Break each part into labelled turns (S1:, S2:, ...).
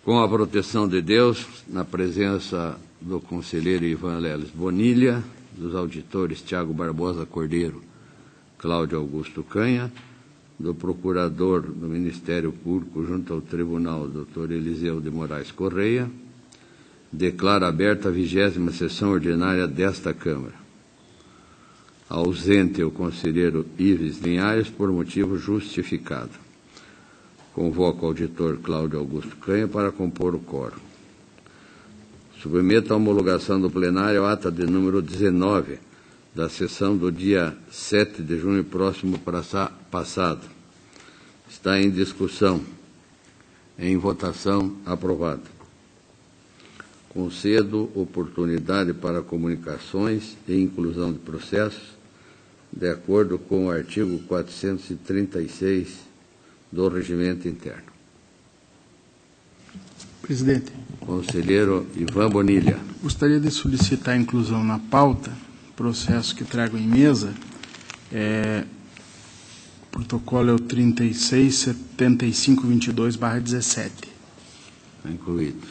S1: Com a proteção de Deus, na presença do conselheiro Ivan Leles Bonilha, dos auditores Tiago Barbosa Cordeiro, Cláudio Augusto Canha, do procurador do Ministério Público junto ao Tribunal, Dr. Eliseu de Moraes Correia, declaro aberta a 20ª sessão ordinária desta Câmara. Ausente o conselheiro Ives Linhares por motivo justificado. Convoco o auditor Cláudio Augusto Canha para compor o quórum. Submeto à homologação do plenário a ata de número 19 da sessão do dia 7 de junho próximo passado. Está em discussão. Em votação, aprovado. Concedo oportunidade para comunicações e inclusão de processos, de acordo com o artigo 436 do Regimento Interno.
S2: Presidente.
S1: Conselheiro Ivan Bonilha.
S2: Gostaria de solicitar a inclusão na pauta, processo que trago em mesa, o protocolo é o 367522/17.
S1: Está incluído.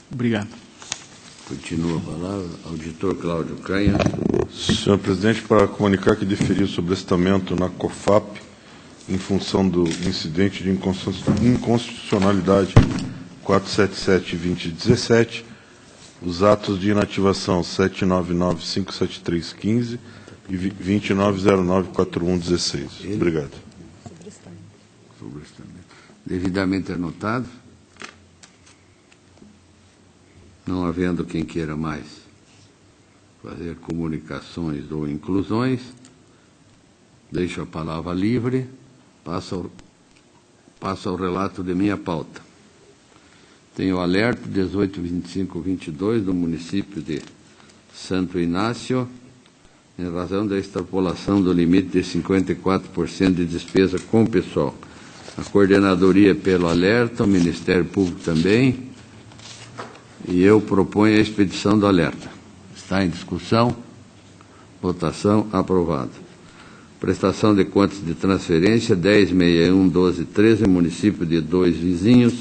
S2: Obrigado.
S1: Continua a palavra, auditor Cláudio Canha.
S3: Senhor presidente, para comunicar que deferiu sobre estamento na COFAP, em função do incidente de inconstitucionalidade 477/2017, os atos de inativação 799-57315 e 2909-4116. Obrigado.
S1: Sobre estamento. Devidamente anotado. Não havendo quem queira mais fazer comunicações ou inclusões, deixo a palavra livre, passo ao relato de minha pauta. Tenho o alerta 182522 do município de Santo Inácio, em razão da extrapolação do limite de 54% de despesa com pessoal. A coordenadoria pelo alerta, o Ministério Público também, e eu proponho a expedição do alerta. Está em discussão? Votação aprovada. Prestação de contas de transferência 1061-1213, município de Dois Vizinhos,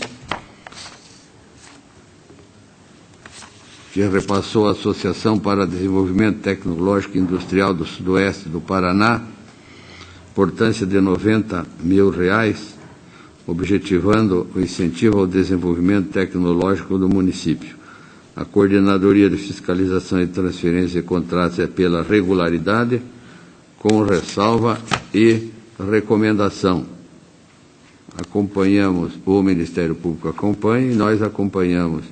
S1: que repassou a Associação para Desenvolvimento Tecnológico e Industrial do Sudoeste do Paraná, importância de R$90 mil, objetivando o incentivo ao desenvolvimento tecnológico do município. A Coordenadoria de Fiscalização e Transferência de Contratos é pela regularidade, com ressalva e recomendação. Acompanhamos, o Ministério Público acompanha e nós acompanhamos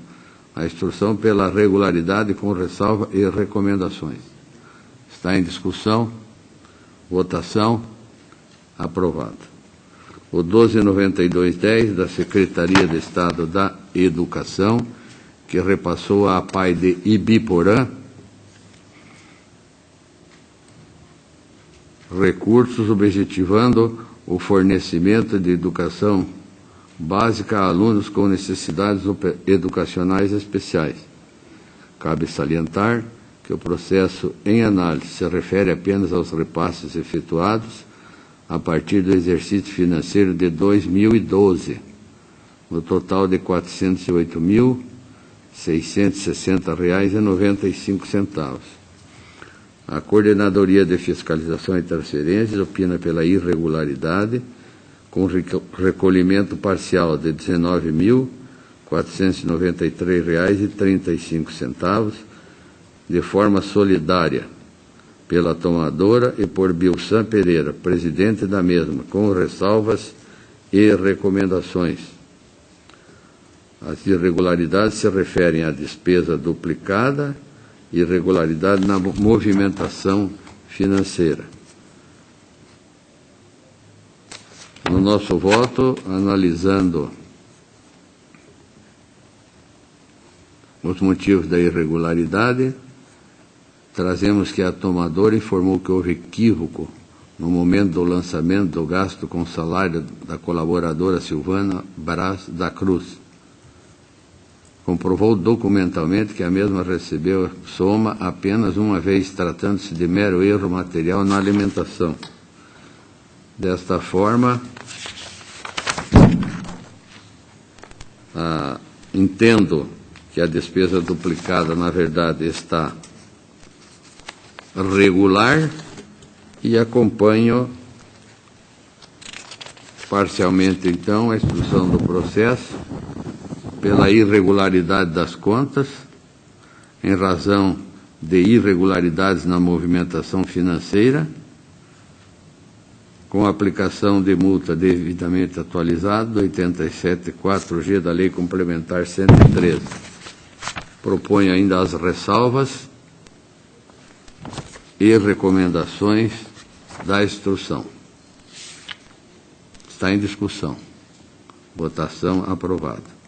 S1: a instrução pela regularidade, com ressalva e recomendações. Está em discussão, votação, aprovado. O 129210 da Secretaria de Estado da Educação, que repassou à APAE de Ibiporã recursos objetivando o fornecimento de educação básica a alunos com necessidades educacionais especiais. Cabe salientar que o processo em análise se refere apenas aos repasses efetuados a partir do exercício financeiro de 2012, no total de R$ 408.660,95. A Coordenadoria de Fiscalização e Transferências opina pela irregularidade, com recolhimento parcial de R$ 19.493,35, de forma solidária, pela tomadora e por Bilsan Pereira, presidente da mesma, com ressalvas e recomendações. As irregularidades se referem à despesa duplicada e irregularidade na movimentação financeira. No nosso voto, analisando os motivos da irregularidade, trazemos que a tomadora informou que houve equívoco no momento do lançamento do gasto com salário da colaboradora Silvana Braz da Cruz. Comprovou documentalmente que a mesma recebeu a soma apenas uma vez, tratando-se de mero erro material na alimentação. Desta forma, entendo que a despesa duplicada, na verdade, está regular e acompanho parcialmente, então, a instrução do processo pela irregularidade das contas, em razão de irregularidades na movimentação financeira, com aplicação de multa devidamente atualizada do 87.4G da Lei Complementar 113. Proponho ainda as ressalvas e recomendações da instrução. Está em discussão. Votação aprovada.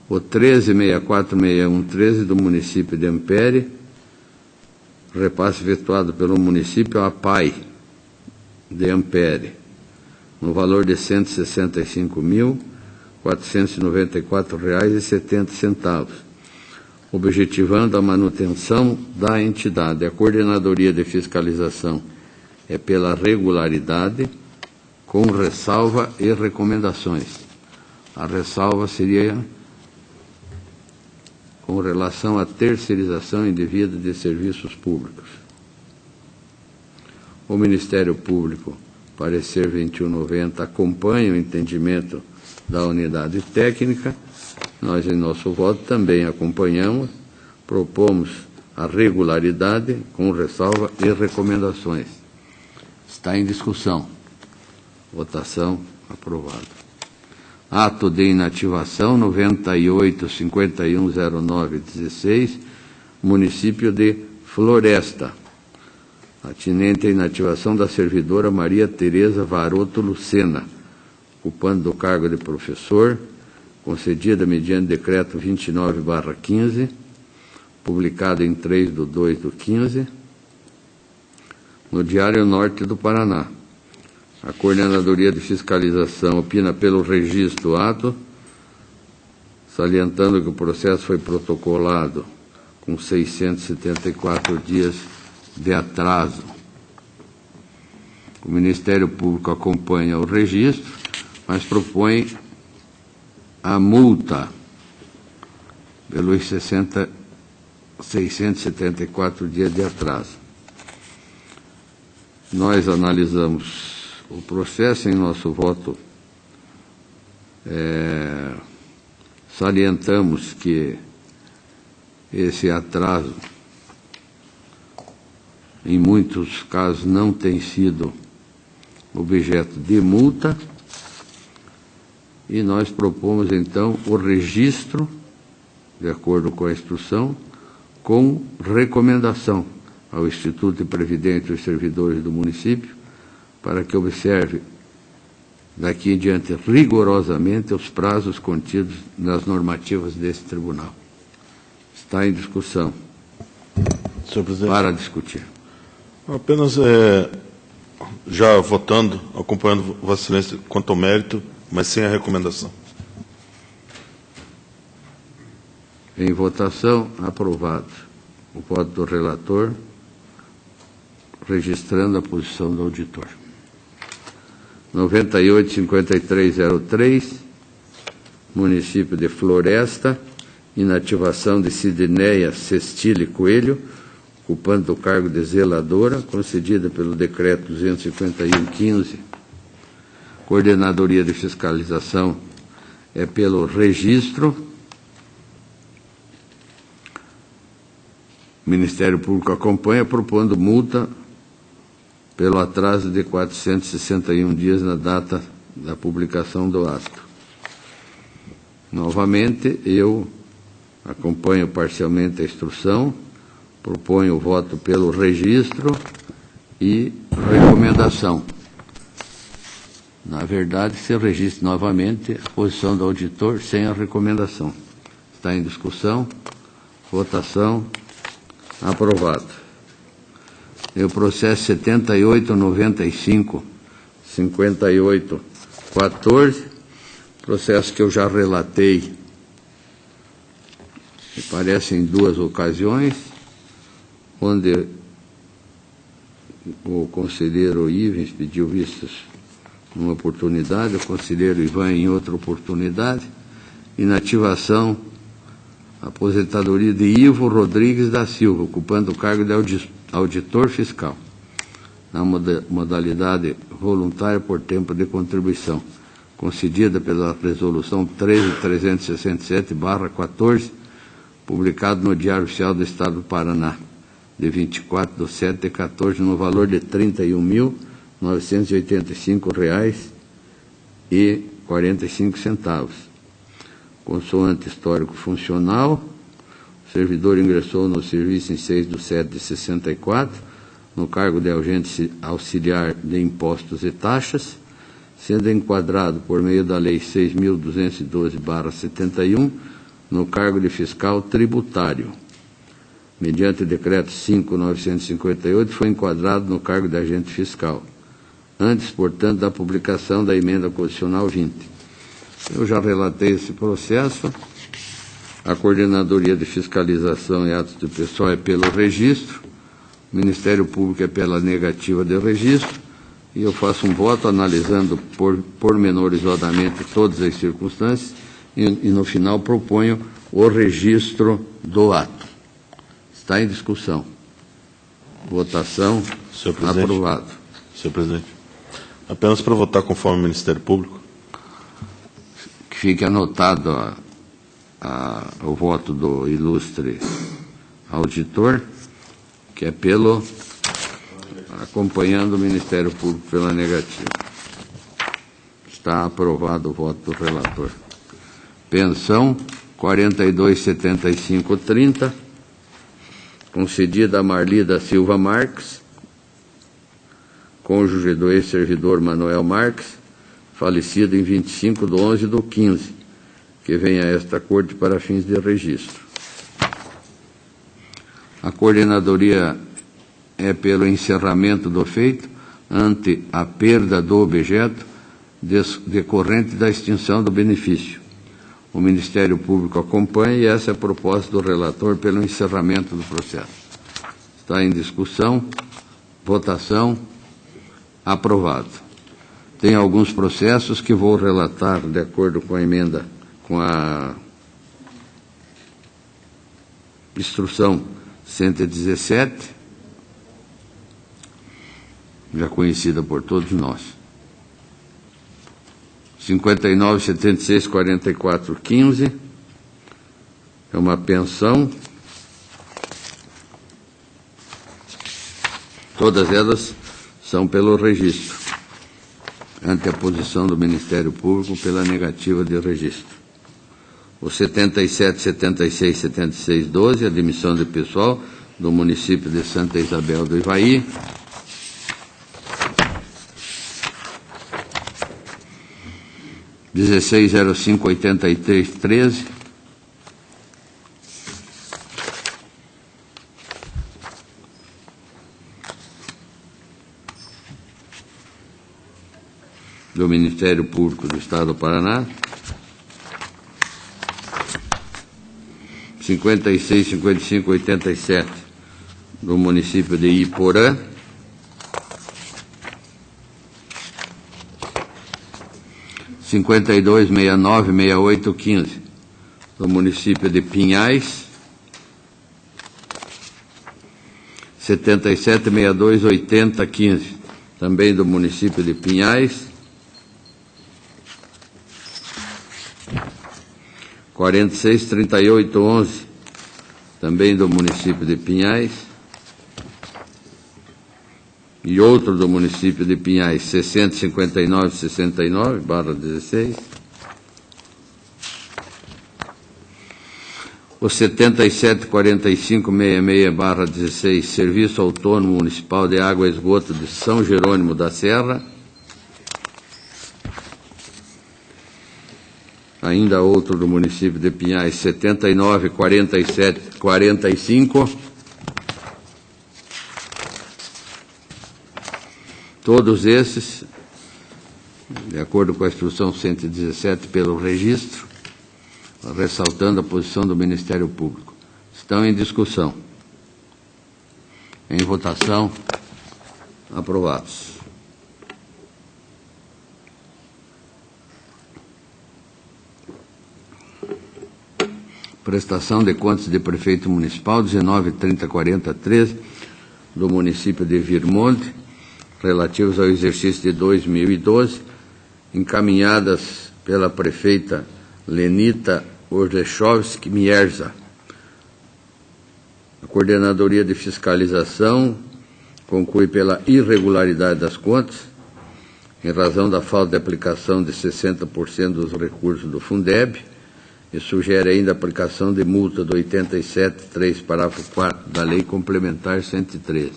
S1: O 13.6461.13 do município de Ampere, repasse efetuado pelo município à PAI de Ampere, no valor de R$ 165.494,70, objetivando a manutenção da entidade. A Coordenadoria de Fiscalização é pela regularidade, com ressalva e recomendações. A ressalva seria com relação à terceirização indevida de serviços públicos. O Ministério Público, parecer 2190, acompanha o entendimento da unidade técnica. Nós, em nosso voto, também acompanhamos, propomos a regularidade, com ressalva e recomendações. Está em discussão. Votação aprovada. Ato de inativação 98.510916, município de Floresta, atinente à inativação da servidora Maria Tereza Varoto Lucena, ocupando do cargo de professor, concedida mediante decreto 29/15, publicado em 3/2/15, no Diário Norte do Paraná. A Coordenadoria de Fiscalização opina pelo registro do ato, salientando que o processo foi protocolado com 674 dias de atraso. O Ministério Público acompanha o registro, mas propõe a multa pelos 674 dias de atraso. Nós analisamos o processo em nosso voto, salientamos que esse atraso, em muitos casos, não tem sido objeto de multa, e nós propomos, então, o registro, de acordo com a instrução, com recomendação ao Instituto de Previdência dos Servidores do município, para que observe, daqui em diante, rigorosamente os prazos contidos nas normativas desse tribunal. Está em discussão.
S3: Senhor presidente,
S1: Para discutir.
S3: apenas já votando, acompanhando Vossa Excelência quanto ao mérito, mas sem a recomendação.
S1: Em votação, aprovado. O voto do relator, registrando a posição do auditor. 98.5303, município de Floresta, inativação de Sidneia Sestile Coelho, ocupando o cargo de zeladora, concedida pelo decreto 251/15. Coordenadoria de Fiscalização é pelo registro. O Ministério Público acompanha, propondo multa pelo atraso de 461 dias na data da publicação do ato. Novamente, eu acompanho parcialmente a instrução, proponho o voto pelo registro e recomendação. Na verdade, se registre novamente a posição do auditor sem a recomendação. Está em discussão. Votação. Aprovado. E o processo 7895-5814, processo que eu já relatei, me parece em duas ocasiões, onde o conselheiro Ivens pediu vistas numa oportunidade, o conselheiro Ivan em outra oportunidade. Inativação, aposentadoria de Ivo Rodrigues da Silva, ocupando o cargo de auditor fiscal, na modalidade voluntária por tempo de contribuição, concedida pela Resolução 13.367/14, publicado no Diário Oficial do Estado do Paraná, de 24/7/14, no valor de R$ 31.985,45. Consoante histórico funcional, o servidor ingressou no serviço em 6/7/64, no cargo de agente auxiliar de impostos e taxas, sendo enquadrado por meio da Lei 6.212/71, no cargo de fiscal tributário. Mediante o decreto 5.958, foi enquadrado no cargo de agente fiscal, antes, portanto, da publicação da emenda constitucional 20. Eu já relatei esse processo. A Coordenadoria de Fiscalização e Atos do Pessoal é pelo registro, o Ministério Público é pela negativa de registro, e eu faço um voto analisando pormenorizadamente todas as circunstâncias e no final proponho o registro do ato. Está em discussão. Votação.
S3: Senhor presidente.
S1: Aprovado.
S3: Senhor presidente, apenas para votar conforme o Ministério Público.
S1: Que fique anotado o voto do ilustre auditor, que é acompanhando o Ministério Público pela negativa. Está aprovado o voto do relator. Pensão 42.7530, concedida a Marli da Silva Marques, cônjuge do ex-servidor Manuel Marques, falecido em 25/11/15, que vem a esta Corte para fins de registro. A coordenadoria é pelo encerramento do feito ante a perda do objeto decorrente da extinção do benefício. O Ministério Público acompanha e essa é a proposta do relator pelo encerramento do processo. Está em discussão, votação, aprovado. Tem alguns processos que vou relatar de acordo com a emenda, com a instrução 117, já conhecida por todos nós. 59.76.44.15 é uma pensão. Todas elas são pelo registro, ante a posição do Ministério Público pela negativa de registro. O 77.76.76.12, admissão de pessoal do município de Santa Isabel do Ivaí. (16.05.83.13) do Ministério Público do Estado do Paraná. 56.55.87 do município de Iporã. 52.69.68.15 do município de Pinhais. 77.62.80.15 também do município de Pinhais. 46.38.11 também do município de Pinhais. E outro do município de Pinhais, 659.69/16. O 77.45.66/16, Serviço Autônomo Municipal de Água e Esgoto de São Jerônimo da Serra. Ainda outro do município de Pinhais, 79.47.45. Todos esses, de acordo com a instrução 117, pelo registro, ressaltando a posição do Ministério Público, estão em discussão. Em votação, aprovados. prestação de contas de prefeito municipal 19.30.40.13 do município de Virmonte, relativos ao exercício de 2012, encaminhadas pela prefeita Lenita Orlechovski Mierza. A Coordenadoria de Fiscalização conclui pela irregularidade das contas, em razão da falta de aplicação de 60% dos recursos do Fundeb, e sugere ainda a aplicação de multa do 87.3, parágrafo 4 da Lei Complementar 113.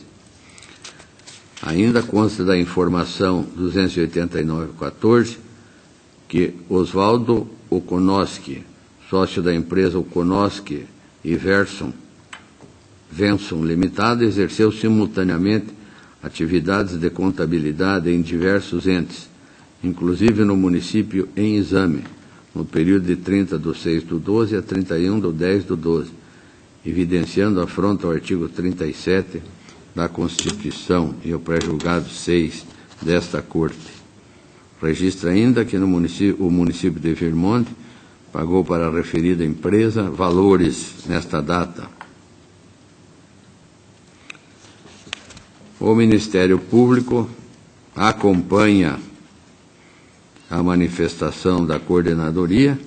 S1: Ainda consta da informação 289.14 que Oswaldo Okonoski, sócio da empresa Okonoski e Venson Limitada, exerceu simultaneamente atividades de contabilidade em diversos entes, inclusive no município em Exame, no período de 30/6/12 a 31/10/12, evidenciando afronta ao artigo 37 da Constituição e ao pré-julgado 6 desta Corte. Registra ainda que o município de Virmonte pagou para a referida empresa valores nesta data. O Ministério Público acompanha a manifestação da coordenadoria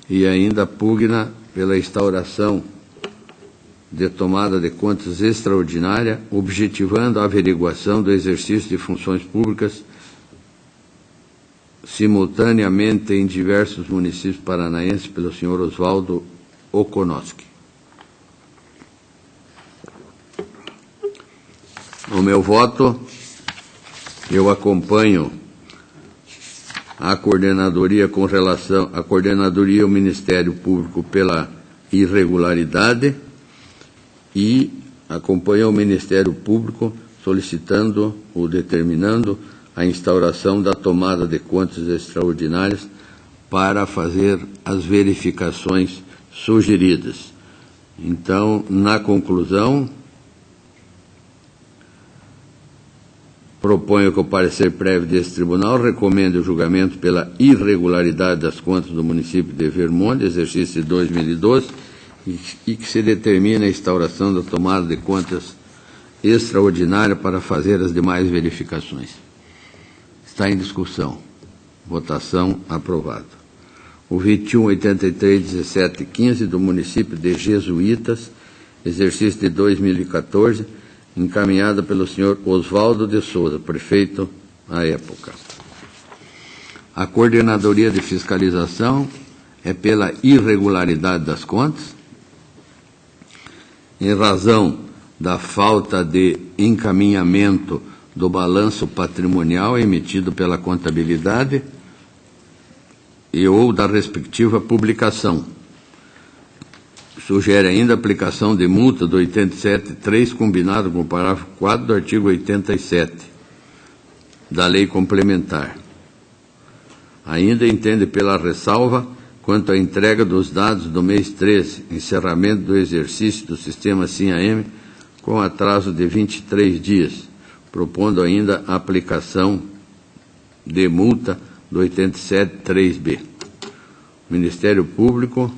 S1: e ainda pugna pela instauração de tomada de contas extraordinária, objetivando a averiguação do exercício de funções públicas simultaneamente em diversos municípios paranaenses pelo senhor Oswaldo Okonoski. No meu voto, eu acompanho a coordenadoria com relação à coordenadoria e o Ministério Público pela irregularidade e acompanho o Ministério Público solicitando ou determinando a instauração da tomada de contas extraordinárias para fazer as verificações sugeridas. Então, na conclusão, proponho que o parecer prévio desse tribunal recomende o julgamento pela irregularidade das contas do município de Virmonte, exercício de 2012, e que se determine a instauração da tomada de contas extraordinária para fazer as demais verificações. Está em discussão. Votação aprovado. O 21.83.17.15 do município de Jesuítas, exercício de 2014, encaminhada pelo senhor Oswaldo de Souza, prefeito à época. A Coordenadoria de Fiscalização é pela irregularidade das contas, em razão da falta de encaminhamento do balanço patrimonial emitido pela contabilidade e ou da respectiva publicação. Sugere ainda a aplicação de multa do 87.3, combinado com o parágrafo 4 do artigo 87 da Lei Complementar. Ainda entende pela ressalva quanto à entrega dos dados do mês 13, encerramento do exercício do sistema SIM-AM, com atraso de 23 dias, propondo ainda a aplicação de multa do 87.3b. O Ministério Público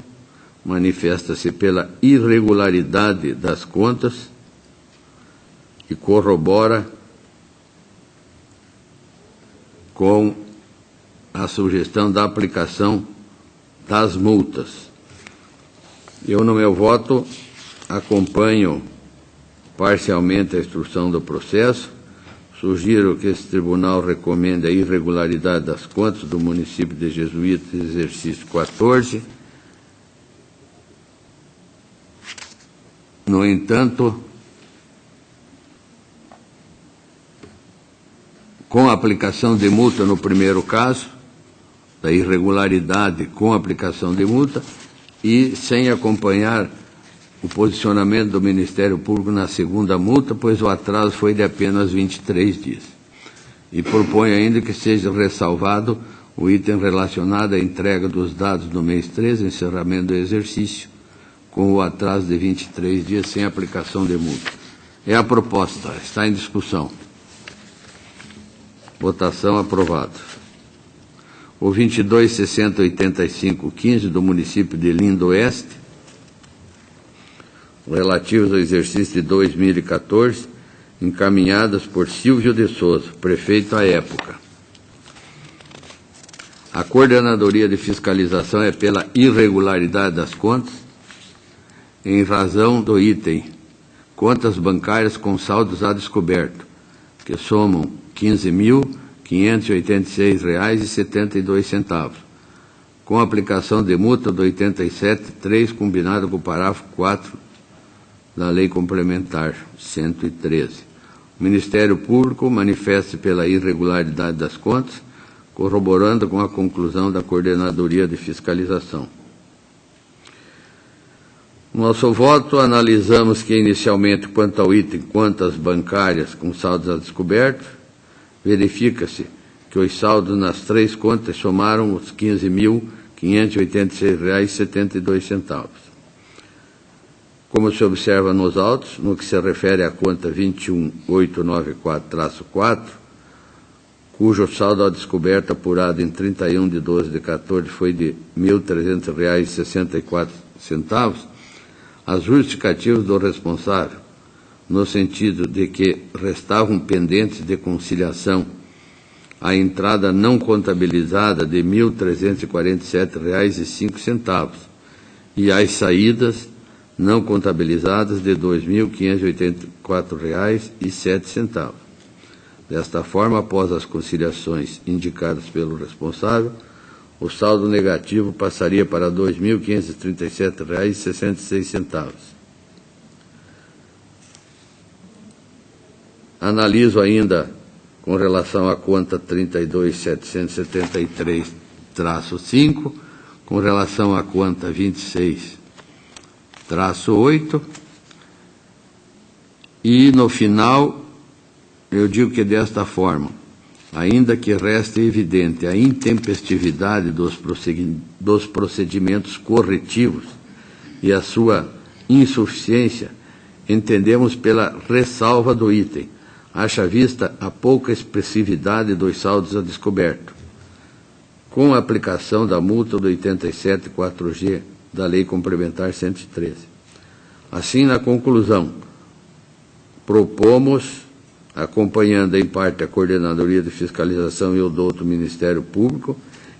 S1: manifesta-se pela irregularidade das contas e corrobora com a sugestão da aplicação das multas. Eu, no meu voto, acompanho parcialmente a instrução do processo, sugiro que esse tribunal recomende a irregularidade das contas do município de Jesuítas, exercício 14. No entanto, com a aplicação de multa no primeiro caso, da irregularidade com a aplicação de multa, e sem acompanhar o posicionamento do Ministério Público na segunda multa, pois o atraso foi de apenas 23 dias. E propõe ainda que seja ressalvado o item relacionado à entrega dos dados do mês 13, encerramento do exercício, com o atraso de 23 dias sem aplicação de multa. É a proposta, está em discussão. Votação aprovada. o 22.60.85.15 do município de Lindo Oeste, relativos ao exercício de 2014, encaminhadas por Silvio de Souza, prefeito à época. A coordenadoria de fiscalização é pela irregularidade das contas, em razão do item contas bancárias com saldos a descoberto, que somam R$ 15.586,72, com aplicação de multa do 87.3, combinado com o parágrafo 4 da Lei Complementar 113. O Ministério Público manifesta pela irregularidade das contas, corroborando com a conclusão da Coordenadoria de Fiscalização. Nosso voto, analisamos que, inicialmente, quanto ao item contas bancárias com saldos a descoberto, verifica-se que os saldos nas três contas somaram os R$ 15.586,72. Como se observa nos autos, no que se refere à conta 21894-4, cujo saldo a descoberta apurado em 31/12/14 foi de R$ 1.300,64, as justificativas do responsável, no sentido de que restavam pendentes de conciliação a entrada não contabilizada de R$ 1.347,05 e as saídas não contabilizadas de R$ 2.584,07. Desta forma, após as conciliações indicadas pelo responsável, o saldo negativo passaria para R$ 2.537,66. Analiso ainda, com relação à conta 32.773-5, com relação à conta 26-8, e, no final, eu digo que desta forma, ainda que reste evidente a intempestividade dos procedimentos corretivos e a sua insuficiência, entendemos pela ressalva do item, haja vista a pouca expressividade dos saldos a descoberto, com a aplicação da multa do 87.4G da Lei Complementar 113. Assim, na conclusão, propomos, acompanhando em parte a Coordenadoria de Fiscalização e o douto Ministério Público,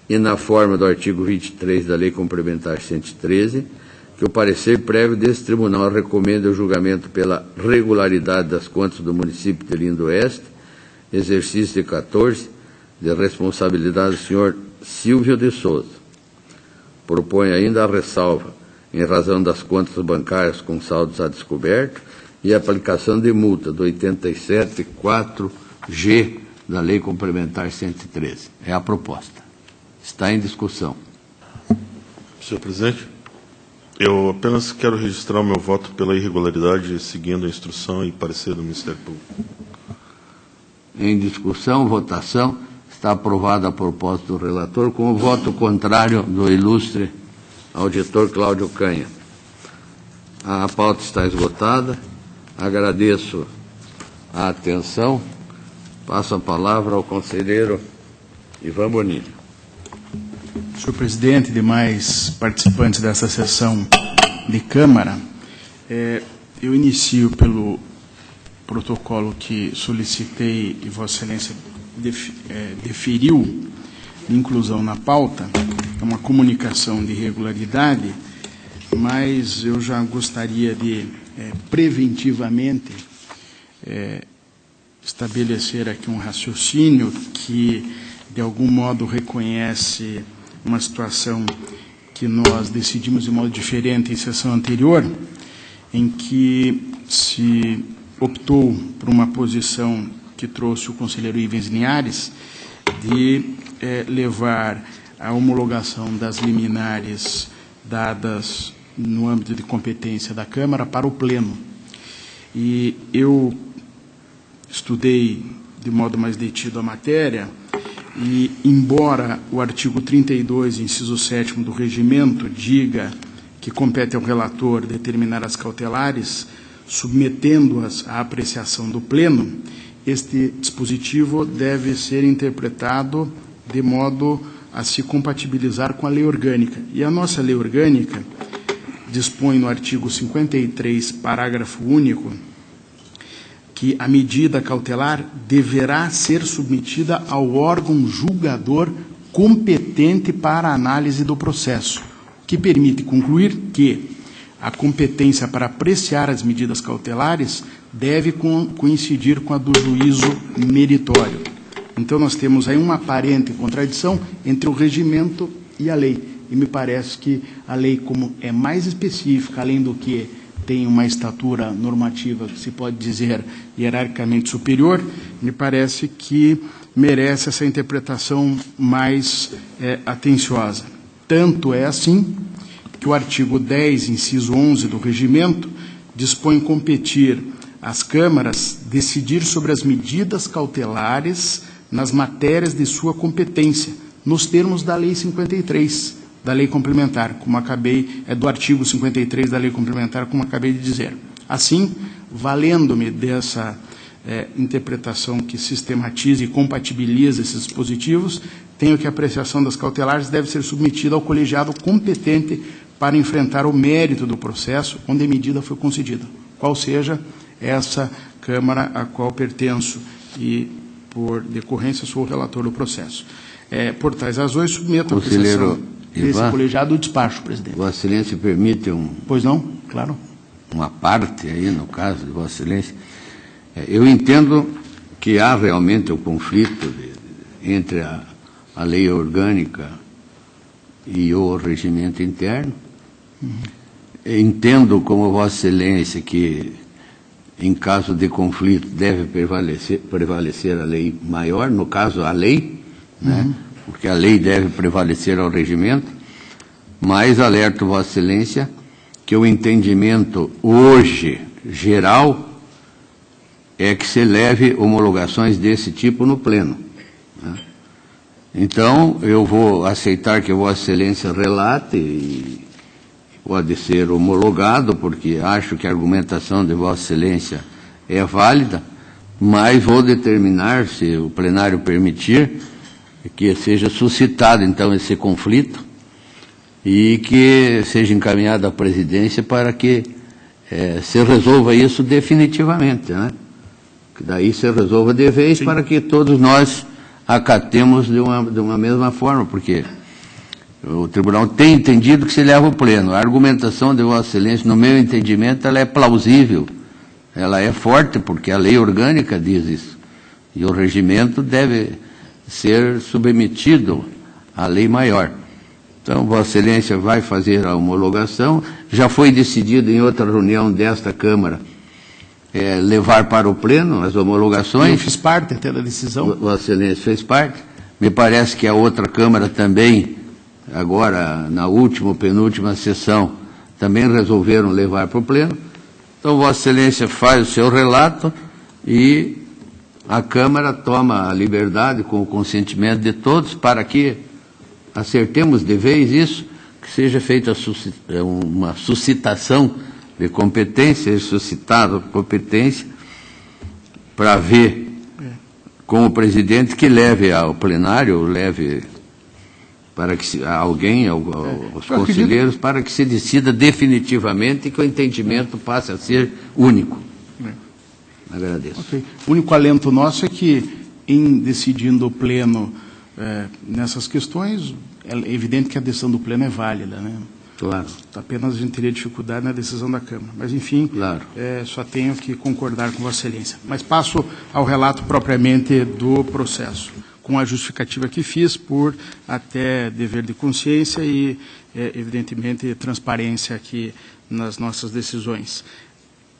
S1: e na forma do artigo 23 da Lei Complementar 113, que o parecer prévio desse tribunal recomenda o julgamento pela regularidade das contas do município de Lindo Oeste, exercício de 14, de responsabilidade do senhor Silvio de Souza. Propõe ainda a ressalva, em razão das contas bancárias com saldos a descoberto, e a aplicação de multa do 87.4G da Lei Complementar 113. É a proposta. Está em discussão.
S3: Senhor presidente, eu apenas quero registrar o meu voto pela irregularidade, seguindo a instrução e parecer do Ministério Público.
S1: Em discussão, votação. Está aprovada a proposta do relator, com o voto contrário do ilustre auditor Cláudio Canha. A pauta está esgotada. Agradeço a atenção. Passo a palavra ao conselheiro Ivan Bonini.
S2: Senhor presidente e demais participantes dessa sessão de Câmara, eu inicio pelo protocolo que solicitei e Vossa Excelência deferiu de inclusão na pauta. É uma comunicação de irregularidade, mas eu já gostaria de preventivamente estabelecer aqui um raciocínio que, de algum modo, reconhece uma situação que nós decidimos de modo diferente em sessão anterior, em que se optou por uma posição que trouxe o conselheiro Ivens Linhares de levar a homologação das liminares dadas no âmbito de competência da Câmara para o Pleno. E eu estudei de modo mais detido a matéria e, embora o artigo 32, inciso 7º do Regimento, diga que compete ao relator determinar as cautelares, submetendo-as à apreciação do Pleno, este dispositivo deve ser interpretado de modo a se compatibilizar com a lei orgânica. E a nossa lei orgânica dispõe no artigo 53, parágrafo único, que a medida cautelar deverá ser submetida ao órgão julgador competente para a análise do processo, que permite concluir que a competência para apreciar as medidas cautelares deve coincidir com a do juízo meritório. Então, nós temos aí uma aparente contradição entre o regimento e a lei. E me parece que a lei, como é mais específica, além do que tem uma estatura normativa, que se pode dizer hierarquicamente superior, me parece que merece essa interpretação mais atenciosa. Tanto é assim que o artigo 10, inciso 11 do regimento, dispõe competir às câmaras decidir sobre as medidas cautelares nas matérias de sua competência, nos termos da Lei 53, da Lei Complementar, como acabei, do artigo 53 da Lei Complementar, como acabei de dizer. Assim, valendo-me dessa interpretação que sistematiza e compatibiliza esses dispositivos, tenho que a apreciação das cautelares deve ser submetida ao colegiado competente para enfrentar o mérito do processo onde a medida foi concedida, qual seja essa Câmara a qual pertenço e, por decorrência, sou o relator do processo. Por tais razões, submeto a apreciação desse colegiado o despacho, presidente.
S1: Vossa Excelência permite
S2: Pois não? Claro.
S1: Uma parte aí, no caso de Vossa Excelência. Eu entendo que há realmente o conflito entre a lei orgânica e o regimento interno. Entendo, como Vossa Excelência, que em caso de conflito deve prevalecer a lei maior, no caso a lei, né? Porque a lei deve prevalecer ao regimento, mas alerto Vossa Excelência que o entendimento hoje geral é que se leve homologações desse tipo no pleno, né? Então, eu vou aceitar que Vossa Excelência relate e pode ser homologado, porque acho que a argumentação de Vossa Excelência é válida, mas vou determinar, se o plenário permitir, que seja suscitado, então, esse conflito e que seja encaminhado à presidência para que se resolva isso definitivamente, né? Que daí se resolva de vez. Sim. Para que todos nós acatemos de uma mesma forma, porque o tribunal tem entendido que se leva o pleno. A argumentação de Vossa Excelência, no meu entendimento, ela é plausível, ela é forte, porque a lei orgânica diz isso, e o regimento deve ser submetido à lei maior. Então, Vossa Excelência vai fazer a homologação. Já foi decidido em outra reunião desta Câmara levar para o pleno as homologações.
S2: Eu fiz parte até da decisão.
S1: Vossa Excelência fez parte. Me parece que a outra Câmara também, agora na última ou penúltima sessão, também resolveram levar para o pleno. Então, Vossa Excelência faz o seu relato e a Câmara toma a liberdade, com o consentimento de todos, para que acertemos de vez isso, que seja feita uma suscitação de competência, suscitada competência, para ver com o presidente que leve ao plenário, leve para que alguém, aos conselheiros, para que se decida definitivamente e que o entendimento passe a ser único. Agradeço.
S2: Okay. O único alento nosso é que, em decidindo o pleno nessas questões, é evidente que a decisão do pleno é válida, né?
S1: Claro.
S2: Apenas a gente teria dificuldade na decisão da Câmara. Mas, enfim,
S1: claro,
S2: só tenho que concordar com Vossa Excelência. Mas passo ao relato propriamente do processo, com a justificativa que fiz, por até dever de consciência e, evidentemente, transparência aqui nas nossas decisões.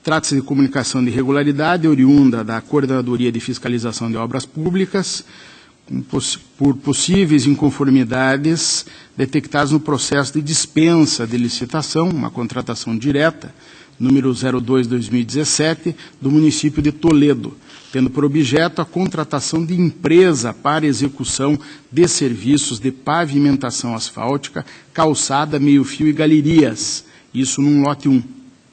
S2: Trata-se de comunicação de irregularidade oriunda da Coordenadoria de Fiscalização de Obras Públicas, por possíveis inconformidades detectadas no processo de dispensa de licitação, uma contratação direta, número 02/2017, do município de Toledo, tendo por objeto a contratação de empresa para execução de serviços de pavimentação asfáltica, calçada, meio-fio e galerias, isso num lote 1.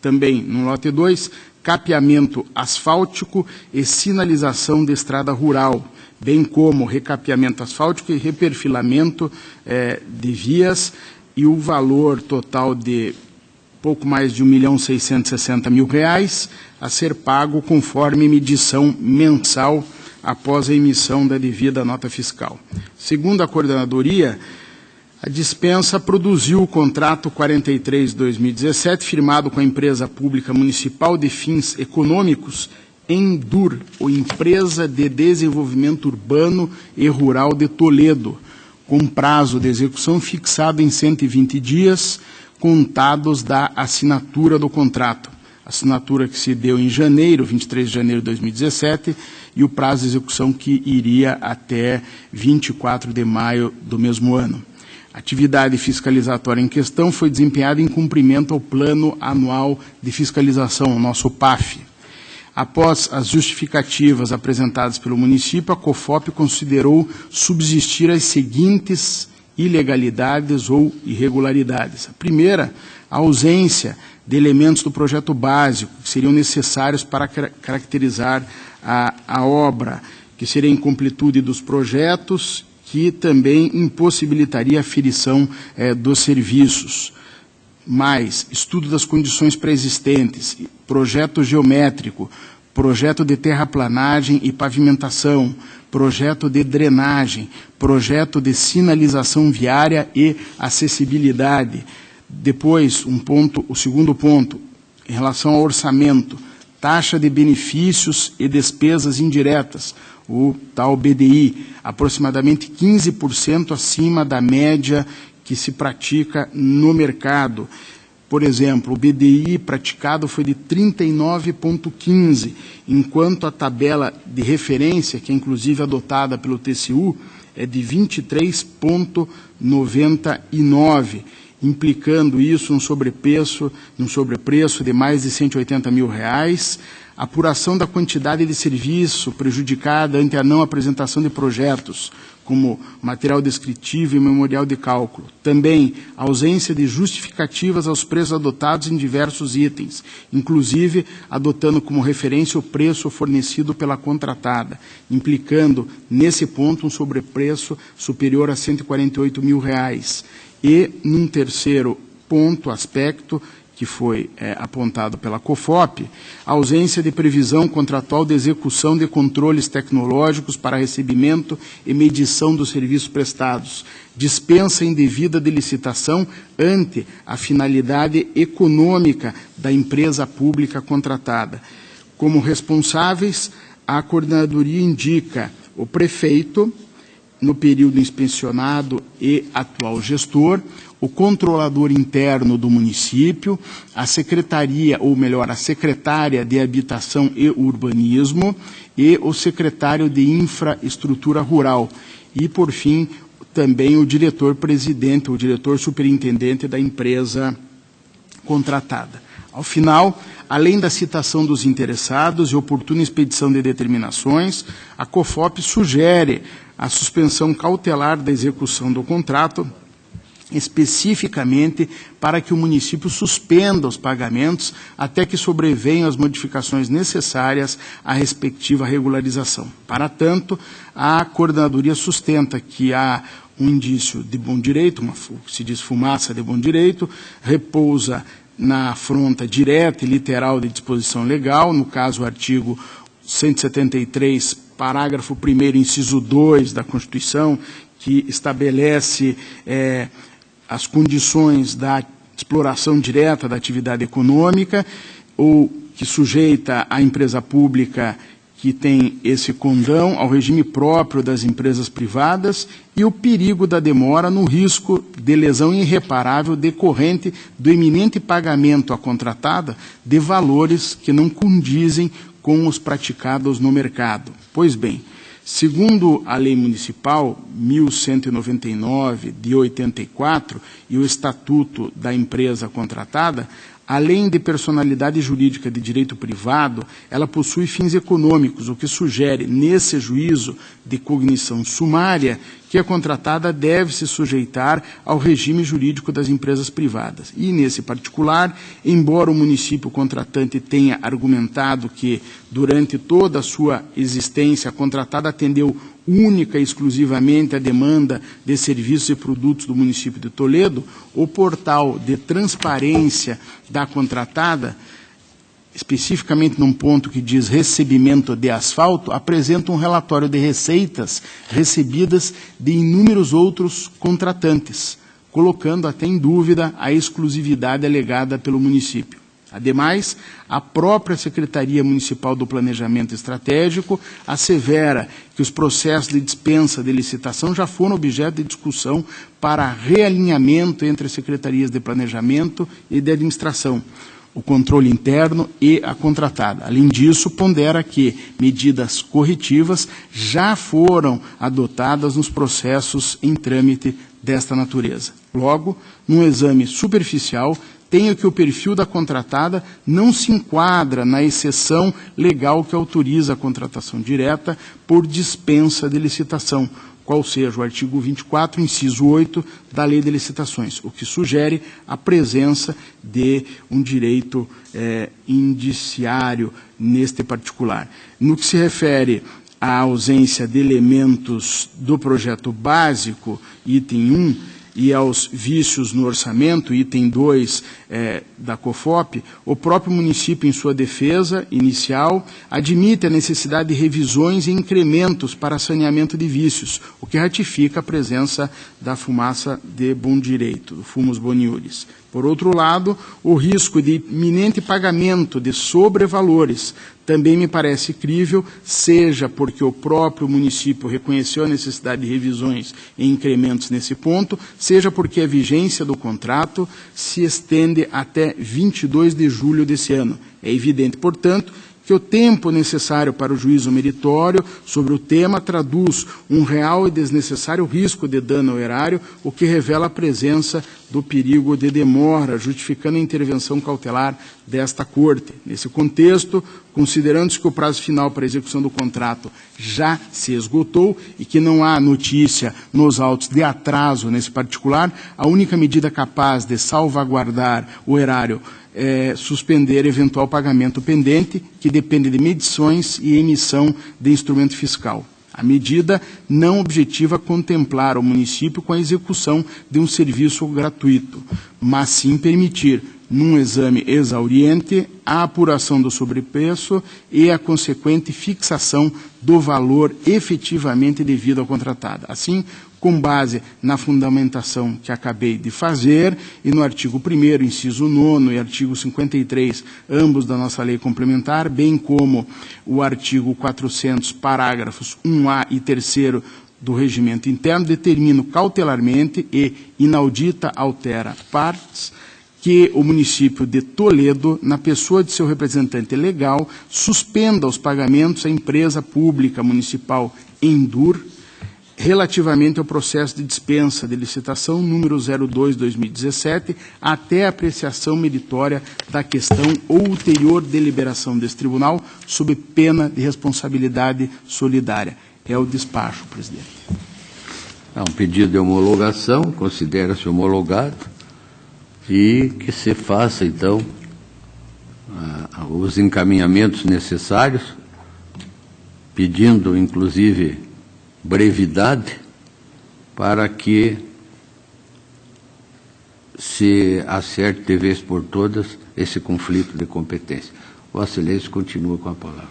S2: Também, no lote 2, capeamento asfáltico e sinalização de estrada rural, bem como recapeamento asfáltico e reperfilamento de vias, e o valor total de pouco mais de R$ 1.660.000 a ser pago conforme medição mensal após a emissão da devida nota fiscal. Segundo a coordenadoria, a dispensa produziu o contrato 43/2017, firmado com a empresa pública municipal de fins econômicos, Endur, ou Empresa de Desenvolvimento Urbano e Rural de Toledo, com prazo de execução fixado em 120 dias, contados da assinatura do contrato. Assinatura que se deu em janeiro, 23 de janeiro de 2017, e o prazo de execução que iria até 24 de maio do mesmo ano. A atividade fiscalizatória em questão foi desempenhada em cumprimento ao Plano Anual de Fiscalização, o nosso PAF. Após as justificativas apresentadas pelo município, a COFOP considerou subsistir as seguintes ilegalidades ou irregularidades. A primeira, a ausência de elementos do projeto básico que seriam necessários para caracterizar a obra, que seria a incompletude dos projetos, que também impossibilitaria a aferição dos serviços. Mais, estudo das condições pré-existentes, projeto geométrico, projeto de terraplanagem e pavimentação, projeto de drenagem, projeto de sinalização viária e acessibilidade. Depois, o segundo ponto, em relação ao orçamento, taxa de benefícios e despesas indiretas, o tal BDI, aproximadamente 15% acima da média que se pratica no mercado. Por exemplo, o BDI praticado foi de 39,15, enquanto a tabela de referência, que é inclusive adotada pelo TCU, é de 23,99, implicando isso num sobrepreço de mais de R$180.000, apuração da quantidade de serviço prejudicada ante a não apresentação de projetos, como material descritivo e memorial de cálculo. Também ausência de justificativas aos preços adotados em diversos itens, inclusive adotando como referência o preço fornecido pela contratada, implicando, nesse ponto, um sobrepreço superior a R$148.000. E, num terceiro aspecto, que foi apontado pela COFOP, a ausência de previsão contratual de execução de controles tecnológicos para recebimento e medição dos serviços prestados, dispensa indevida de licitação ante a finalidade econômica da empresa pública contratada. Como responsáveis, a coordenadoria indica o prefeito, no período inspecionado, e atual gestor, o controlador interno do município, a secretaria, ou melhor, a secretária de Habitação e Urbanismo e o secretário de Infraestrutura Rural. E, por fim, também o diretor-presidente, o diretor-superintendente da empresa contratada. Ao final, além da citação dos interessados e oportuna expedição de determinações, a COFOP sugere a suspensão cautelar da execução do contrato, especificamente para que o município suspenda os pagamentos até que sobrevenham as modificações necessárias à respectiva regularização. Para tanto, a coordenadoria sustenta que há um indício de bom direito, se diz fumaça de bom direito, repousa na afronta direta e literal de disposição legal, no caso o artigo 173, parágrafo 1º, inciso 2 da Constituição, que estabelece as condições da exploração direta da atividade econômica, ou que sujeita a empresa pública que tem esse condão ao regime próprio das empresas privadas, e o perigo da demora no risco de lesão irreparável decorrente do iminente pagamento à contratada de valores que não condizem com os praticados no mercado. Pois bem, segundo a Lei Municipal 1199, de 84, e o Estatuto da Empresa Contratada, além de personalidade jurídica de direito privado, ela possui fins econômicos, o que sugere, nesse juízo de cognição sumária, que a contratada deve se sujeitar ao regime jurídico das empresas privadas. E, nesse particular, embora o município contratante tenha argumentado que, durante toda a sua existência, a contratada atendeu única e exclusivamente a demanda de serviços e produtos do município de Toledo, o portal de transparência da contratada, especificamente num ponto que diz recebimento de asfalto, apresenta um relatório de receitas recebidas de inúmeros outros contratantes, colocando até em dúvida a exclusividade alegada pelo município. Ademais, a própria Secretaria Municipal do Planejamento Estratégico assevera que os processos de dispensa de licitação já foram objeto de discussão para realinhamento entre as secretarias de planejamento e de administração, o controle interno e a contratada. Além disso, pondera que medidas corretivas já foram adotadas nos processos em trâmite desta natureza. Logo, num exame superficial, tenho que o perfil da contratada não se enquadra na exceção legal que autoriza a contratação direta por dispensa de licitação, qual seja o artigo 24, inciso 8 da Lei de Licitações, o que sugere a presença de um direito indiciário neste particular. No que se refere à ausência de elementos do projeto básico, item 1, e aos vícios no orçamento, item 2 da COFOP, o próprio município, em sua defesa inicial, admite a necessidade de revisões e incrementos para saneamento de vícios, o que ratifica a presença da fumaça de bom direito, do fumus boniuris. Por outro lado, o risco de iminente pagamento de sobrevalores também me parece crível, seja porque o próprio município reconheceu a necessidade de revisões e incrementos nesse ponto, seja porque a vigência do contrato se estende até 22 de julho desse ano. É evidente, portanto, que o tempo necessário para o juízo meritório sobre o tema traduz um real e desnecessário risco de dano ao erário, o que revela a presença do perigo de demora, justificando a intervenção cautelar desta Corte. Nesse contexto, considerando-se que o prazo final para a execução do contrato já se esgotou e que não há notícia nos autos de atraso nesse particular, a única medida capaz de salvaguardar o erário suspender eventual pagamento pendente, que depende de medições e emissão de instrumento fiscal. A medida não objetiva contemplar o município com a execução de um serviço gratuito, mas sim permitir, num exame exauriente, a apuração do sobrepreço e a consequente fixação do valor efetivamente devido ao contratado. Assim, com base na fundamentação que acabei de fazer e no artigo 1º, inciso 9 e artigo 53, ambos da nossa lei complementar, bem como o artigo 400, parágrafos 1A e 3º do regimento interno, determino cautelarmente e inaudita altera partes que o município de Toledo, na pessoa de seu representante legal, suspenda os pagamentos à empresa pública municipal Endur, relativamente ao processo de dispensa de licitação número 02/2017, até a apreciação meritória da questão ou ulterior deliberação desse tribunal, sob pena de responsabilidade solidária. É o despacho, presidente.
S1: Há um pedido de homologação, considera-se homologado, e que se faça, então, os encaminhamentos necessários, pedindo, inclusive, brevidade, para que se acerte de vez por todas esse conflito de competência. Vossa Excelência continua com a palavra.